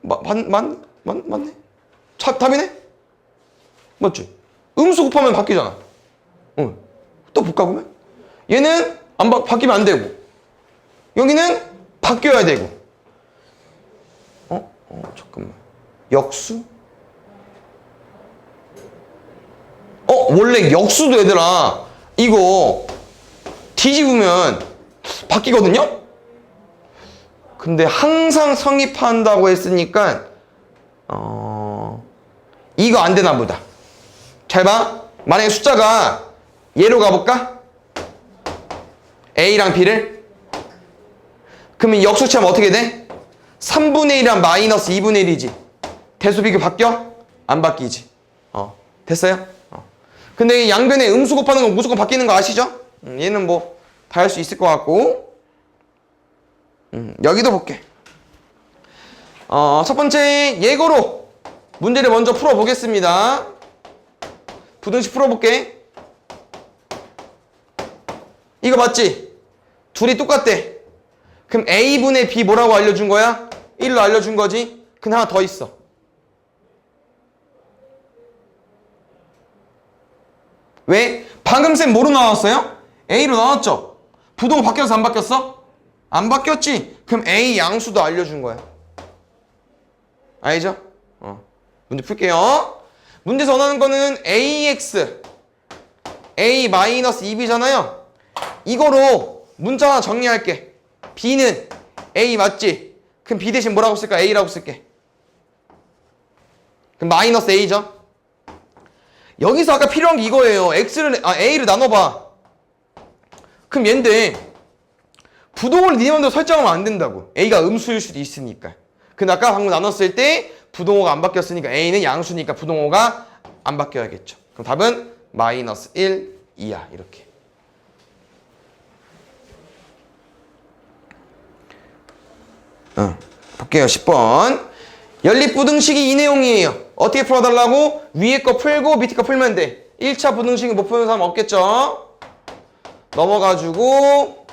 맞네? 답이네? 맞지? 음수 곱하면 바뀌잖아. 또 볼까 보면? 얘는 바뀌면 안 되고 여기는 바뀌어야 되고. 잠깐만. 역수? 원래 역수도 얘들아 이거 뒤집으면 바뀌거든요? 근데 항상 성립한다고 했으니까 이거 안 되나 보다. 잘 봐. 만약에 숫자가 얘로 가볼까? A랑 B를? 그러면 역수치하면 어떻게 돼? 3분의 1이랑 마이너스 2분의 1이지. 대수 비교 바뀌어? 안 바뀌지. 됐어요? 근데 양변에 음수 곱하는 건 무조건 바뀌는 거 아시죠? 얘는 뭐 다 할 수 있을 것 같고. 여기도 볼게. 첫 번째 예고로 문제를 먼저 풀어보겠습니다. 부등식 풀어볼게. 이거 맞지? 둘이 똑같대. 그럼 A분의 B 뭐라고 알려준 거야? 1로 알려준 거지? 근데 하나 더 있어. 왜? 방금 쌤 뭐로 나왔어요? A로 나왔죠? 부동호 바뀌었어 안 바뀌었어? 안 바뀌었지? 그럼 A 양수도 알려준 거야. 알죠? 문제 풀게요. 문제에서 원하는 거는 AX A-2B잖아요. 이거로 문자 하나 정리할게. B는 A 맞지? 그럼 B 대신 뭐라고 쓸까? A라고 쓸게. 그럼 마이너스 A죠? 여기서 아까 필요한 게 이거예요. A를 나눠봐. 그럼 얘인데 부동호를 네 맘대로 설정하면 안 된다고. A가 음수일 수도 있으니까. 근데 아까 방금 나눴을 때 부동호가 안 바뀌었으니까 A는 양수니까 부동호가 안 바뀌어야겠죠. 그럼 답은 마이너스 1, 2야. 이렇게. 볼게요. 10번. 연립부등식이 이 내용이에요. 어떻게 풀어달라고? 위에 거 풀고 밑에 거 풀면 돼. 1차 부등식은 못 푸는 사람 없겠죠? 넘어가지고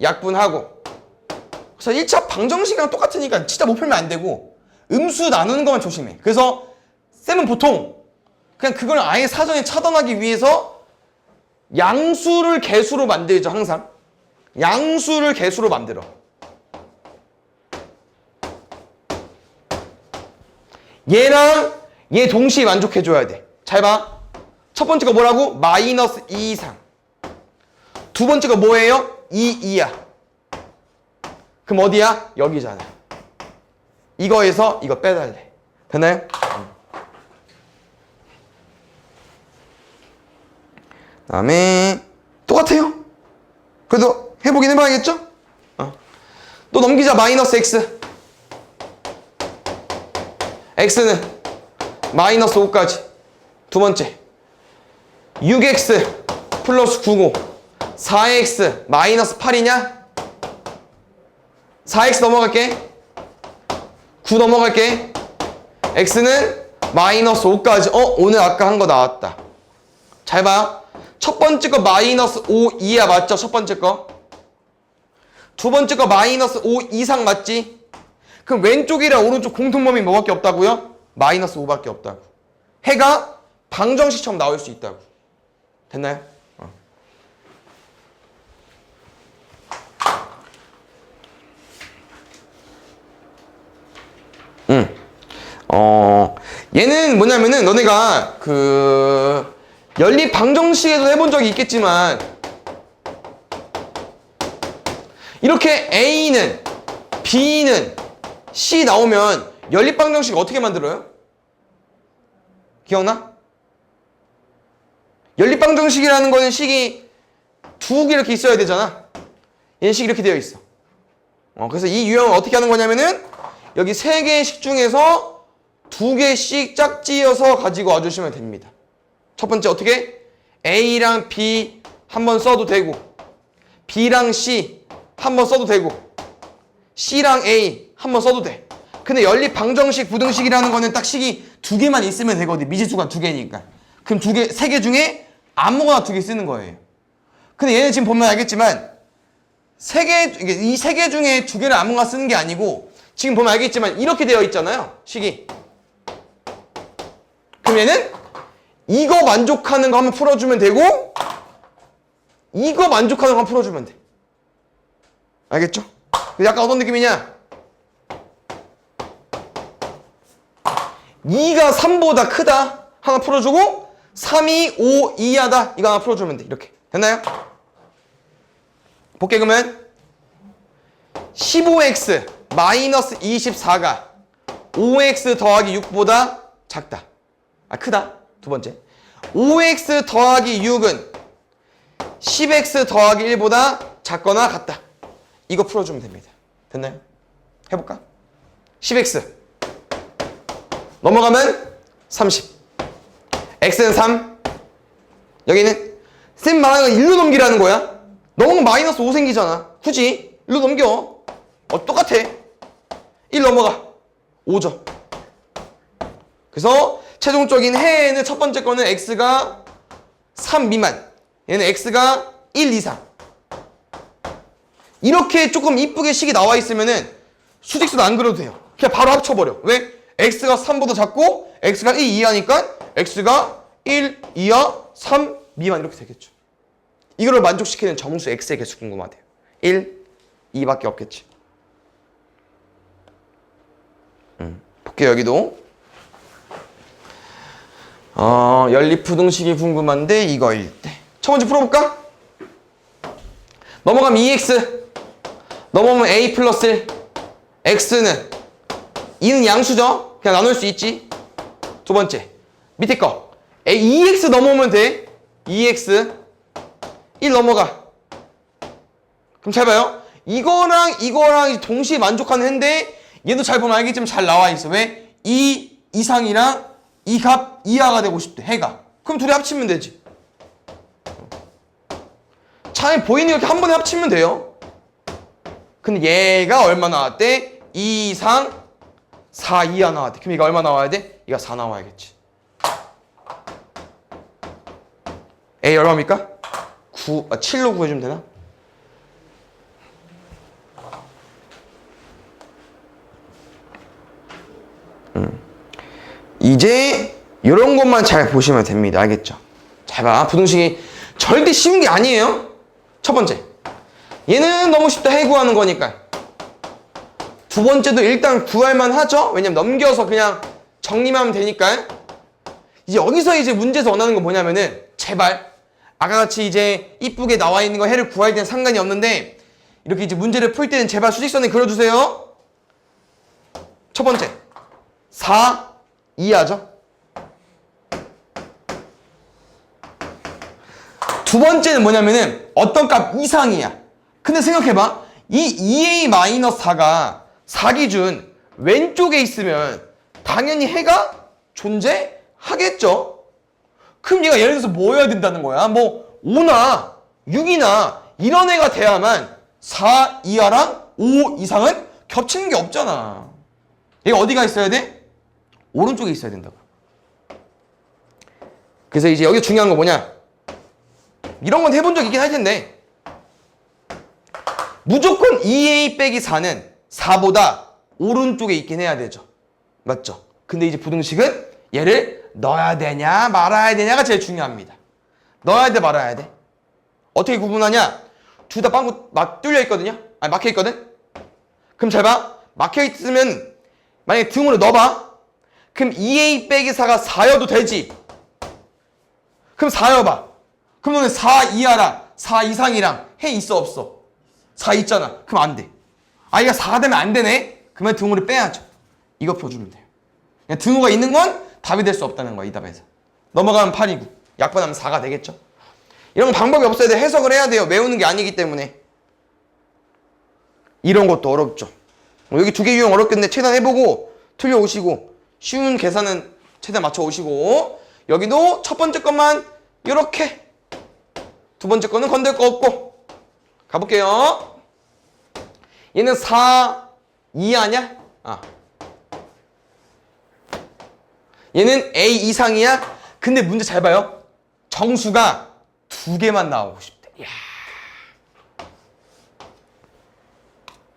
약분하고. 그래서 1차 방정식이랑 똑같으니까 진짜 못 풀면 안 되고 음수 나누는 것만 조심해. 그래서 쌤은 보통 그냥 그걸 아예 사전에 차단하기 위해서 양수를 개수로 만들죠. 항상 양수를 개수로 만들어. 얘랑 얘 동시에 만족해줘야 돼. 잘 봐. 첫 번째 거 뭐라고? 마이너스 2 이상. 두 번째 거 뭐예요? 2, 2야. 그럼 어디야? 여기잖아. 이거에서 이거 빼달래. 되나요? 다음에 똑같아요. 그래도 해보긴 해봐야겠죠? 또 넘기자. 마이너스 X. X는 마이너스 5까지. 두 번째 6X 플러스 9고 4X 마이너스 8이냐? 4X 넘어갈게. 9 넘어갈게. X는 마이너스 5까지. 오늘 아까 한 거 나왔다. 잘 봐요. 첫 번째 거 마이너스 5 이하 맞죠? 첫 번째 거. 두 번째 거 마이너스 5 이상 맞지? 그럼 왼쪽이랑 오른쪽 공통범위 뭐밖에 없다고요? 마이너스 5밖에 없다고. 해가 방정식처럼 나올 수 있다고. 됐나요? 얘는 뭐냐면은 너네가 연립 방정식에서 해본 적이 있겠지만 이렇게 A는 B는 C 나오면 연립 방정식 어떻게 만들어요? 기억나? 연립 방정식이라는 거는 식이 두 개 이렇게 있어야 되잖아. 얘는 식이 이렇게 되어 있어. 그래서 이 유형은 어떻게 하는 거냐면은 여기 세 개의 식 중에서 두 개씩 짝지어서 가지고 와주시면 됩니다. 첫 번째 어떻게? A랑 B 한번 써도 되고 B랑 C 한번 써도 되고 C랑 A 한번 써도 돼. 근데 연립 방정식 부등식이라는 거는 딱 식이 두 개만 있으면 되거든. 미지수가 두 개니까. 그럼 세 개 중에 아무거나 두 개 쓰는 거예요. 근데 얘는 지금 보면 알겠지만 이 세 개 중에 두 개를 아무거나 쓰는 게 아니고 지금 보면 알겠지만 이렇게 되어 있잖아요. 식이. 그럼 얘는 이거 만족하는 거 한번 풀어주면 되고 이거 만족하는 거 한번 풀어주면 돼. 알겠죠? 약간 어떤 느낌이냐? 2가 3보다 크다 하나 풀어주고 3이 5 이하다 이거 하나 풀어주면 돼. 이렇게 됐나요? 볼게. 그러면 15x 마이너스 24가 5x 더하기 6보다 작다. 크다. 두 번째 5x 더하기 6은 10x 더하기 1보다 작거나 같다. 이거 풀어주면 됩니다. 됐나요? 해볼까? 10x 넘어가면 30 x는 3 여기는 쌤 말하는 건 1로 넘기라는 거야. 넘으면 마이너스 5 생기잖아. 굳이 1로 넘겨. 똑같아. 1 넘어가 5죠. 그래서 최종적인 해에는 첫 번째 거는 x가 3 미만 얘는 x가 1 이상 이렇게 조금 이쁘게 식이 나와 있으면은 수직선 안 그려도 돼요. 그냥 바로 합쳐버려. 왜? x가 3보다 작고 x가 1 이하니까 x가 1 이하 3 미만 이렇게 되겠죠. 이거를 만족시키는 정수 x의 개수 궁금하대요. 1, 2밖에 없겠지. 볼게요. 여기도 연립부등식이 궁금한데 이거일 때 첫 번째 풀어볼까? 넘어가면 2x 넘어오면 a 플러스 1 x는 2는 양수죠? 그냥 나눌 수 있지. 두 번째 밑에 거 2x 넘어오면 돼. 2x 1 넘어가. 그럼 잘 봐요. 이거랑 동시에 만족하는 해인데 얘도 잘 보면 알겠지만 잘 나와 있어. 왜? 2 이상이랑 이 값 이하가 되고 싶대. 해가. 그럼 둘이 합치면 되지. 차라리 보이는 이렇게 한 번에 합치면 돼요. 근데 얘가 얼마 나왔대? 2 이상 4 이하 나왔대. 그럼 얘가 얼마 나와야 돼? 얘가 4 나와야겠지. A 얼마입니까? 7로 구해주면 되나? 이제 이런 것만 잘 보시면 됩니다. 알겠죠? 잘 봐. 부등식이 절대 쉬운 게 아니에요. 첫 번째, 얘는 너무 쉽다. 해 구하는 거니까. 두 번째도 일단 구할만 하죠. 왜냐면 넘겨서 그냥 정리만 하면 되니까. 이제 여기서 이제 문제에서 원하는 건 뭐냐면은 제발 아까 같이 이제 이쁘게 나와 있는 거 해를 구할 때는 상관이 없는데 이렇게 이제 문제를 풀 때는 제발 수직선에 그려주세요. 첫 번째 4 이하죠. 두 번째는 뭐냐면은 어떤 값 이상이야. 근데 생각해봐. 이 2a-4가 4기준 왼쪽에 있으면 당연히 해가 존재하겠죠. 그럼 얘가 예를 들어서 뭐 해야 된다는 거야? 뭐 5나 6이나 이런 애가 돼야만 4 이하랑 5 이상은 겹치는 게 없잖아. 얘가 어디가 있어야 돼? 오른쪽에 있어야 된다고. 그래서 이제 여기 중요한 거 뭐냐? 이런 건 해본 적 있긴 할 텐데 무조건 2a-4는 4보다 오른쪽에 있긴 해야 되죠. 맞죠? 근데 이제 부등식은 얘를 넣어야 되냐 말아야 되냐가 제일 중요합니다. 넣어야 돼 말아야 돼? 어떻게 구분하냐? 둘 다 빵꾸 막 뚫려 있거든요. 아니 막혀 있거든. 그럼 잘 봐. 막혀 있으면 만약에 등으로 넣어봐. 그럼 2a-4가 4여도 되지. 그럼 4여봐. 그럼 너는 4 이하랑 4 이상이랑 해 있어 없어? 4 있잖아. 그럼 안 돼. 아 얘가 4가 되면 안 되네. 그러면 등호를 빼야죠. 이거 펴주면 돼요. 그냥 등호가 있는 건 답이 될 수 없다는 거야. 이 답에서. 넘어가면 8이고 약분하면 4가 되겠죠. 이런 건 방법이 없어야 돼. 해석을 해야 돼요. 외우는 게 아니기 때문에. 이런 것도 어렵죠. 여기 두 개 유형 어렵겠네. 최대한 해보고 틀려오시고 쉬운 계산은 최대한 맞춰오시고 여기도 첫 번째 것만 이렇게 두 번째 거는 건들 거 없고 가볼게요. 얘는 4 이하냐? 얘는 A 이상이야? 근데 문제 잘 봐요. 정수가 두 개만 나오고 싶대. 이야.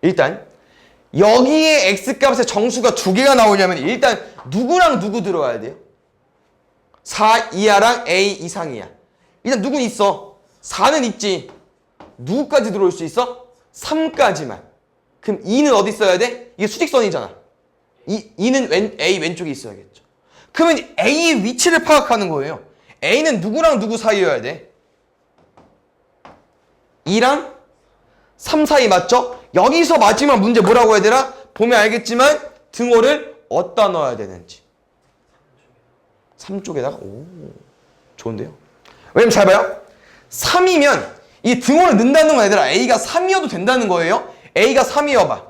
일단 여기에 X값의 정수가 두 개가 나오려면 일단 누구랑 누구 들어와야 돼요? 4 이하랑 A 이상이야. 일단 누구는 있어? 4는 있지. 누구까지 들어올 수 있어? 3까지만. 그럼 2는 어디 있어야 돼? 이게 수직선이잖아. 2는 A 왼쪽에 있어야겠죠. 그러면 A의 위치를 파악하는 거예요. A는 누구랑 누구 사이여야 돼? 2랑 3 사이 맞죠? 여기서 마지막 문제 뭐라고 해야 되나? 보면 알겠지만 등호를 어디다 넣어야 되는지. 3 쪽에다가? 오, 좋은데요? 왜냐면 잘 봐요. 3이면 이 등호를 넣는다는 건 얘들아 A가 3이어도 된다는 거예요. A가 3이어봐.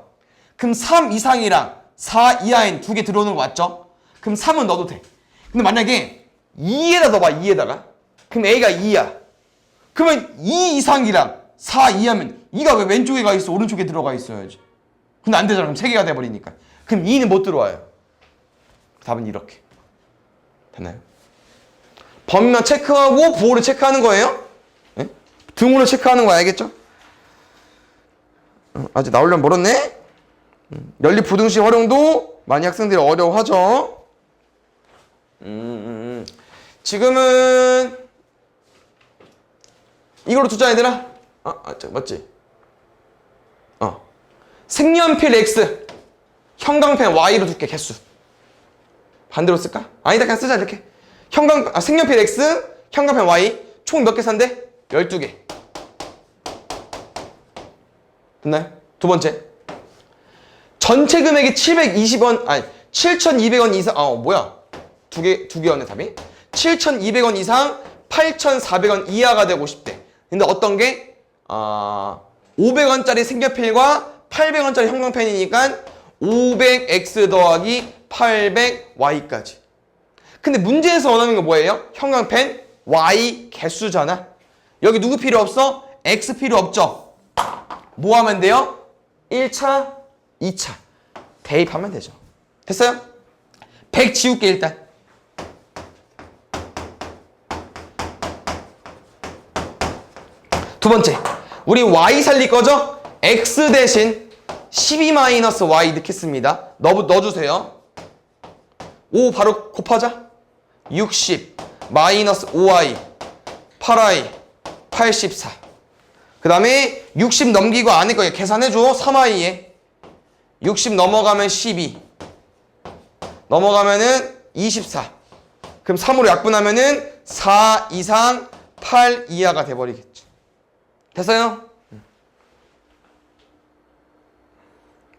그럼 3 이상이랑 4 이하인 두 개 들어오는 거 맞죠? 그럼 3은 넣어도 돼. 근데 만약에 2에다 넣어봐. 2에다가. 그럼 A가 2야. 그러면 2 이상이랑 4 이하면 2가 왜 왼쪽에 가 있어? 오른쪽에 들어가 있어야지. 근데 안 되잖아. 그럼 3개가 돼버리니까. 그럼 2는 못 들어와요. 답은 이렇게. 됐나요? 범위만 체크하고 부호를 체크하는 거예요. 네? 등호를 체크하는 거 알겠죠? 아직 나오려면 멀었네? 연립 부등식 활용도 많이 학생들이 어려워하죠. 지금은 이걸로 두자 얘들아. 맞지? 색연필 X, 형광펜 Y로 둘게 개수. 반대로 쓸까? 아니다 그냥 쓰자 이렇게. 색연필 X, 형광펜 Y 총 몇 개 산대? 12개. 됐나요? 두 번째. 전체 금액이 720원, 아니 7,200원 이상, 뭐야? 두 개였네 답이. 7,200원 이상 8,400원 이하가 되고 싶대. 근데 어떤 게 500원짜리 색연필과 800원짜리 형광펜이니까 500x 더하기 800y까지. 근데 문제에서 원하는 거 뭐예요? 형광펜 y 개수잖아. 여기 누구 필요 없어? x 필요 없죠? 뭐 하면 돼요? 1차, 2차 대입하면 되죠. 됐어요? 100 지울게 일단. 두 번째, 우리 y 살릴 거죠? x 대신 12-y 넣겠습니다. 넣어주세요. 5 바로 곱하자. 60 마이너스 5y 8y 84. 그 다음에 60 넘기고 안에 거 계산해줘. 3y에 60 넘어가면 12 넘어가면은 24. 그럼 3으로 약분하면은 4 이상 8 이하가 돼버리겠죠. 됐어요?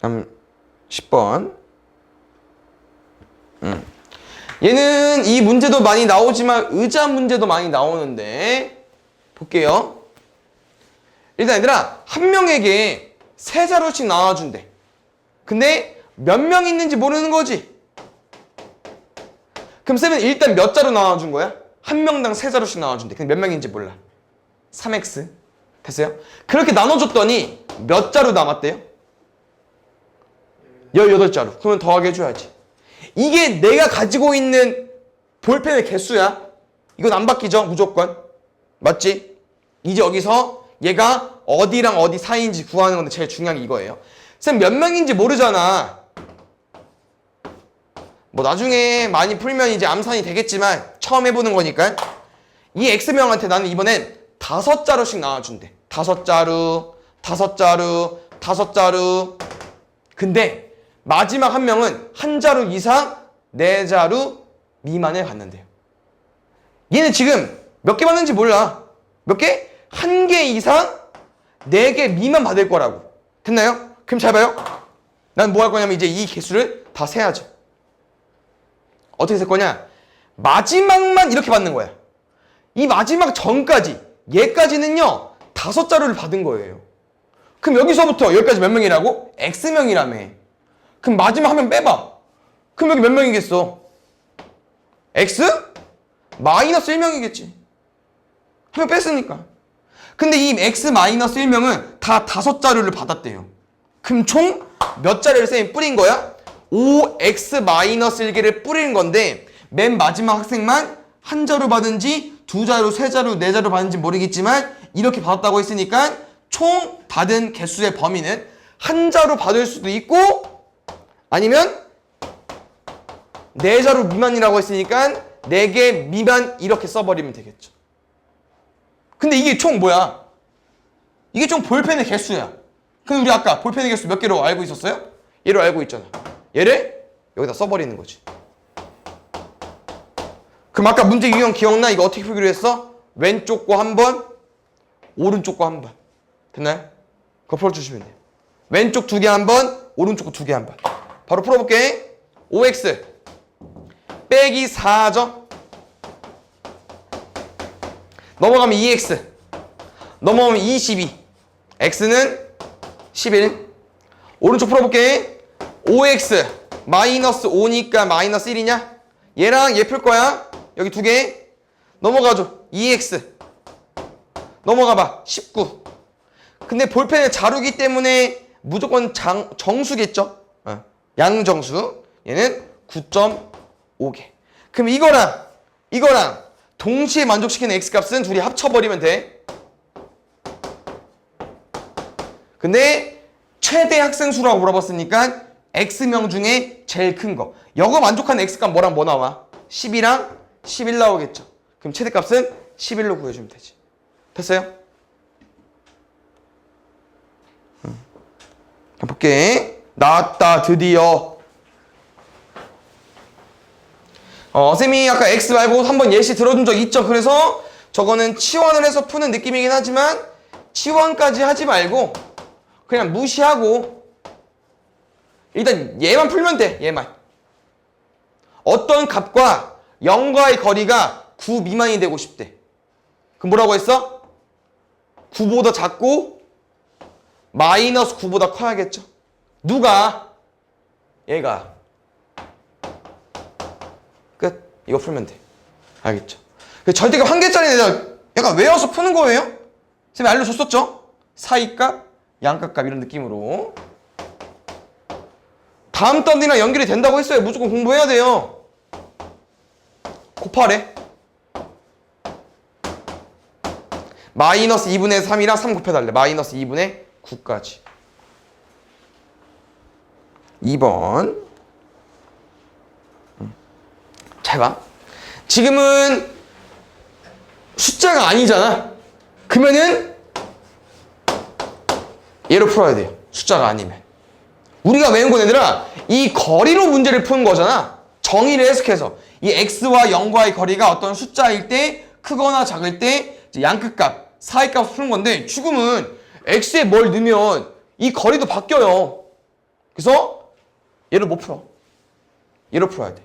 다음 10번. 얘는 이 문제도 많이 나오지만 의자 문제도 많이 나오는데 볼게요. 일단 얘들아, 한 명에게 세 자루씩 나눠준대. 근데 몇 명 있는지 모르는 거지. 그럼 쌤은 일단 몇 자루 나눠준 거야? 한 명당 세 자루씩 나눠준대. 근데 몇 명인지 몰라. 3x. 됐어요? 그렇게 나눠줬더니 몇 자루 남았대요? 18자루. 그러면 더하게 해줘야지. 이게 내가 가지고 있는 볼펜의 개수야. 이건 안 바뀌죠? 무조건. 맞지? 이제 여기서 얘가 어디랑 어디 사이인지 구하는 건데 제일 중요한 게 이거예요. 쌤 몇 명인지 모르잖아. 뭐 나중에 많이 풀면 이제 암산이 되겠지만 처음 해보는 거니까 이 X명한테 나는 이번엔 5자루씩 나눠준대. 5자루, 5자루, 5자루. 근데 마지막 한 명은 한 자루 이상 4자루 미만을 받는데요. 얘는 지금 몇 개 받는지 몰라. 몇 개? 1개 이상 4개 미만 받을 거라고. 됐나요? 그럼 잘 봐요. 난 뭐 할 거냐면 이제 이 개수를 다 세야죠. 어떻게 셀 거냐? 마지막만 이렇게 받는 거야. 이 마지막 전까지 얘까지는요 5자루를 받은 거예요. 그럼 여기서부터 여기까지 몇 명이라고? X명이라며. 그럼 마지막 한 명 빼봐. 그럼 여기 몇 명이겠어? X? 마이너스 1명이겠지. 한 명 뺐으니까. 근데 이 X 마이너스 1명은 다 5자루를 받았대요. 그럼 총 몇 자루를 쌤이 뿌린 거야? 5X 마이너스 1개를 뿌린 건데 맨 마지막 학생만 한 자루 받은지 2자루, 3자루, 4자루 받은지 모르겠지만 이렇게 받았다고 했으니까 총 받은 개수의 범위는 한 자루 받을 수도 있고 아니면 4자루 미만이라고 했으니까 4개 미만 이렇게 써버리면 되겠죠. 근데 이게 총 뭐야? 이게 총 볼펜의 개수야. 근데 우리 아까 볼펜의 개수 몇 개로 알고 있었어요? 얘로 알고 있잖아. 얘를 여기다 써버리는 거지. 그럼 아까 문제 유형 기억나? 이거 어떻게 풀기로 했어? 왼쪽 거 한 번, 오른쪽 거 한 번. 됐나요? 그거 풀어주시면 돼요. 왼쪽 2개 한 번, 오른쪽 거 2개 한 번. 바로 풀어볼게. 5x 빼기 4죠? 넘어가면 2x 넘어가면 22 x는 11. 오른쪽 풀어볼게. 5x 마이너스 5니까 마이너스 1이냐? 얘랑 얘 풀 거야. 여기 2개 넘어가죠. 2x 넘어가봐. 19. 근데 볼펜의 자루기 때문에 무조건 정수겠죠? 양정수. 얘는 9.5개. 그럼 이거랑 동시에 만족시키는 x값은 둘이 합쳐버리면 돼. 근데 최대 학생수라고 물어봤으니까 x명 중에 제일 큰 거. 여거 만족하는 x값 뭐랑 뭐 나와? 10이랑 11 나오겠죠. 그럼 최대값은 11로 구해주면 되지. 됐어요? 볼게. 나왔다 드디어. 쌤이 아까 x 말고 한번 예시 들어준 적 있죠. 그래서 저거는 치환을 해서 푸는 느낌이긴 하지만 치환까지 하지 말고 그냥 무시하고 일단 얘만 풀면 돼. 얘만. 어떤 값과 0과의 거리가 9 미만이 되고 싶대. 그럼 뭐라고 했어? 9보다 작고 마이너스 9보다 커야겠죠. 누가? 얘가. 끝. 이거 풀면 돼. 알겠죠? 절대값 한 개짜리 내가 약간 외워서 푸는 거예요. 선생님이 알려줬었죠? 사이값, 양값 이런 느낌으로. 다음 단이랑 연결이 된다고 했어요. 무조건 공부해야 돼요. 곱하래. 마이너스 2분의 3이랑 3 곱해달래. 마이너스 2분의 9까지. 2번. 잘 봐. 지금은 숫자가 아니잖아. 그러면은 얘로 풀어야 돼요. 숫자가 아니면. 우리가 외운 건 얘들아 이 거리로 문제를 푸는 거잖아. 정의를 해석해서 이 x와 0과의 거리가 어떤 숫자일 때 크거나 작을 때 양끝값, 사이값을 푸는 건데 지금은 x에 뭘 넣으면 이 거리도 바뀌어요. 그래서 얘를 못 풀어. 얘로 풀어야 돼.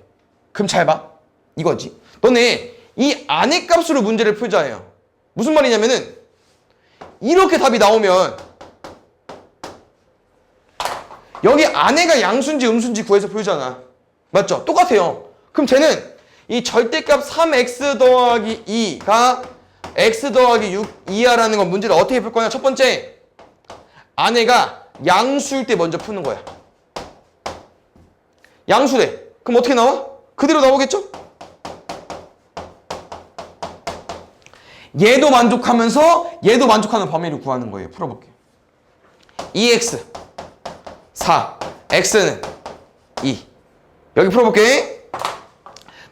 그럼 잘 봐. 이거지. 너네 이 안의 값으로 문제를 풀잖아요. 무슨 말이냐면은 이렇게 답이 나오면 여기 안에가 양수인지 음수인지 구해서 풀잖아. 맞죠? 똑같아요. 그럼 쟤는 이 절대값 3x 더하기 2가 x 더하기 6 이하라는 건 문제를 어떻게 풀 거냐? 첫 번째, 안에가 양수일 때 먼저 푸는 거야. 양수래. 그럼 어떻게 나와? 그대로 나오겠죠? 얘도 만족하면서 얘도 만족하는 범위를 구하는 거예요. 풀어볼게요. 2x 4, x는 2. 여기 풀어볼게.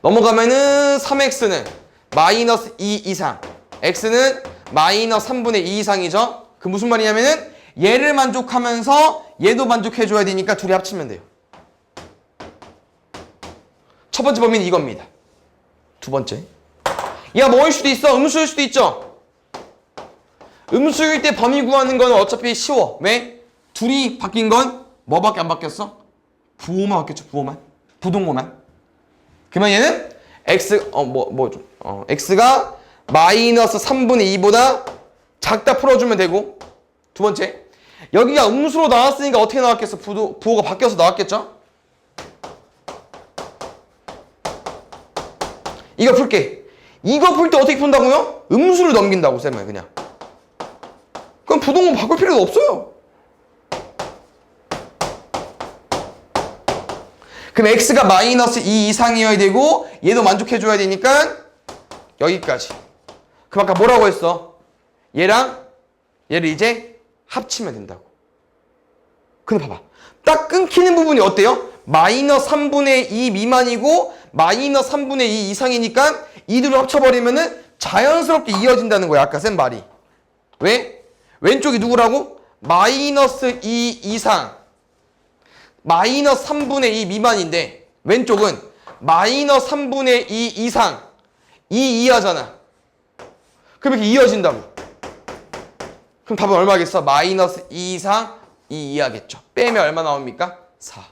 넘어가면은 3x는 마이너스 2 이상, x는 마이너스 3분의 2 이상이죠. 그 무슨 말이냐면은 얘를 만족하면서 얘도 만족해줘야 되니까 둘이 합치면 돼요. 첫 번째 범위는 이겁니다. 두 번째, 얘가 뭐일 수도 있어? 음수일 수도 있죠. 음수일 때 범위 구하는 건 어차피 쉬워. 왜? 둘이 바뀐 건 뭐밖에 안 바뀌었어? 부호만 바뀌었죠. 부호만. 부동호만. 그러면 얘는 x가 마이너스 3분의 2보다 작다 풀어주면 되고. 두 번째, 여기가 음수로 나왔으니까 어떻게 나왔겠어? 부호가 바뀌어서 나왔겠죠? 이거 풀게. 이거 풀 때 어떻게 푼다고요? 음수를 넘긴다고 쌤은 그냥. 그럼 부동호 바꿀 필요도 없어요. 그럼 x가 마이너스 2 이상이어야 되고 얘도 만족해줘야 되니까 여기까지. 그럼 아까 뭐라고 했어? 얘랑 얘를 이제 합치면 된다고. 근데 봐봐. 딱 끊기는 부분이 어때요? 마이너스 3분의 2 미만이고 마이너스 3분의 2 이상이니까 이들을 합쳐버리면은 자연스럽게 이어진다는 거야. 아까 쌤 말이. 왜? 왼쪽이 누구라고? 마이너스 2 이상. 마이너스 3분의 2 미만인데 왼쪽은 마이너스 3분의 2 이상 2 이하잖아. 그럼 이렇게 이어진다고. 그럼 답은 얼마겠어? 마이너스 2 이상 2 이하겠죠. 빼면 얼마 나옵니까? 4.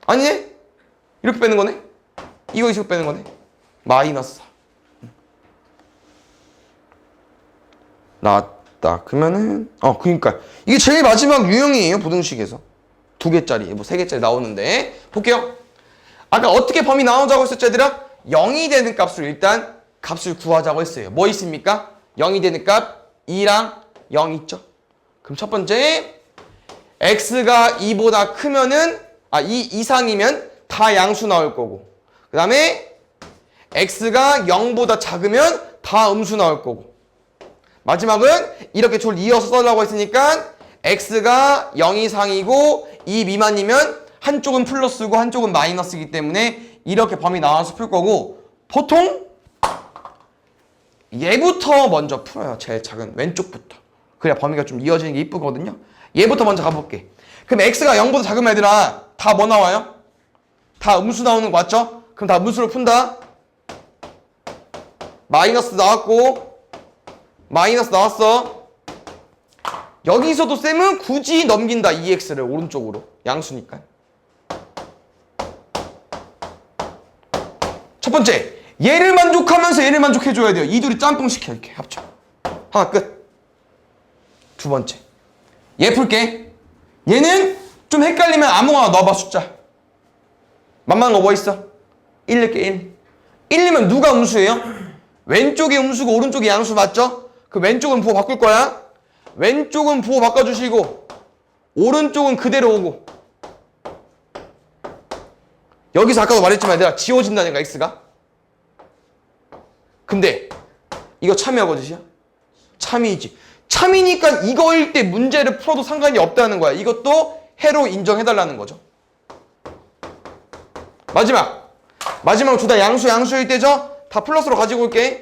아니네? 이렇게 빼는 거네? 이거 이렇게 빼는 거네? 마이너스 4. 나왔다. 그러면은 그러니까 이게 제일 마지막 유형이에요. 부등식에서. 2개짜리, 뭐 3개짜리 나오는데 볼게요. 아까 어떻게 범위 나오자고 했었죠, 얘들아? 0이 되는 값으로 일단 값을 구하자고 했어요. 뭐 있습니까? 0이 되는 값 2랑 0 있죠? 그럼 첫 번째, x가 2보다 크면은 2 이상이면 다 양수 나올 거고, 그 다음에 x가 0보다 작으면 다 음수 나올 거고, 마지막은 이렇게 줄 이어서 써려고 했으니까 x가 0 이상이고 2 미만이면 한쪽은 플러스고 한쪽은 마이너스이기 때문에 이렇게 범위 나와서 풀 거고, 보통 얘부터 먼저 풀어요. 제일 작은 왼쪽부터. 그래야 범위가 좀 이어지는 게 이쁘거든요. 얘부터 먼저 가볼게. 그럼 x가 0보다 작으면 얘들아 다 뭐 나와요? 다 음수 나오는 거 맞죠? 그럼 다 음수로 푼다. 마이너스 나왔고, 마이너스 나왔어. 여기서도 쌤은 굳이 넘긴다. 2x를 오른쪽으로. 양수니까. 첫 번째, 얘를 만족하면서 얘를 만족해줘야 돼요. 이 둘이 짬뽕 시켜 이렇게 합쳐. 하나 끝. 두 번째, 얘 풀게. 얘는 좀 헷갈리면 아무거나 넣어봐. 숫자 만만한 거 뭐 있어? 1 넣을게. 1이면 누가 음수예요? 왼쪽이 음수고 오른쪽이 양수 맞죠? 그 왼쪽은 부호 바꿀 거야. 왼쪽은 부호 바꿔주시고 오른쪽은 그대로 오고. 여기서 아까도 말했지만 얘들아 지워진다니까 x가. 근데 이거 참이야 거짓이야? 참이지. 참이니까 이거일 때 문제를 풀어도 상관이 없다는 거야. 이것도 해로 인정해달라는 거죠. 마지막으로 둘 다 양수일 때죠? 다 플러스로 가지고 올게.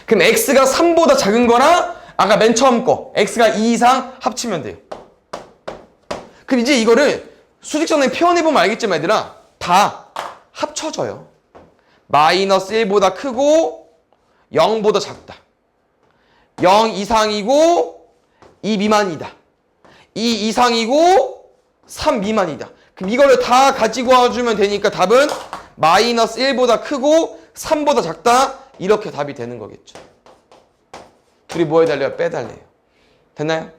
그럼 x가 3보다 작은 거랑 아까 맨 처음 거 x가 2 이상 합치면 돼요. 그럼 이제 이거를 수직선에 표현해보면 알겠지만 얘들아 다 합쳐져요. 마이너스 1보다 크고 0보다 작다. 0 이상이고 2 미만이다. 2 이상이고 3 미만이다. 그럼 이거를 다 가지고 와주면 되니까 답은 마이너스 1보다 크고 3보다 작다. 이렇게 답이 되는 거겠죠. 둘이 뭐 해달래요? 빼달래요. 됐나요?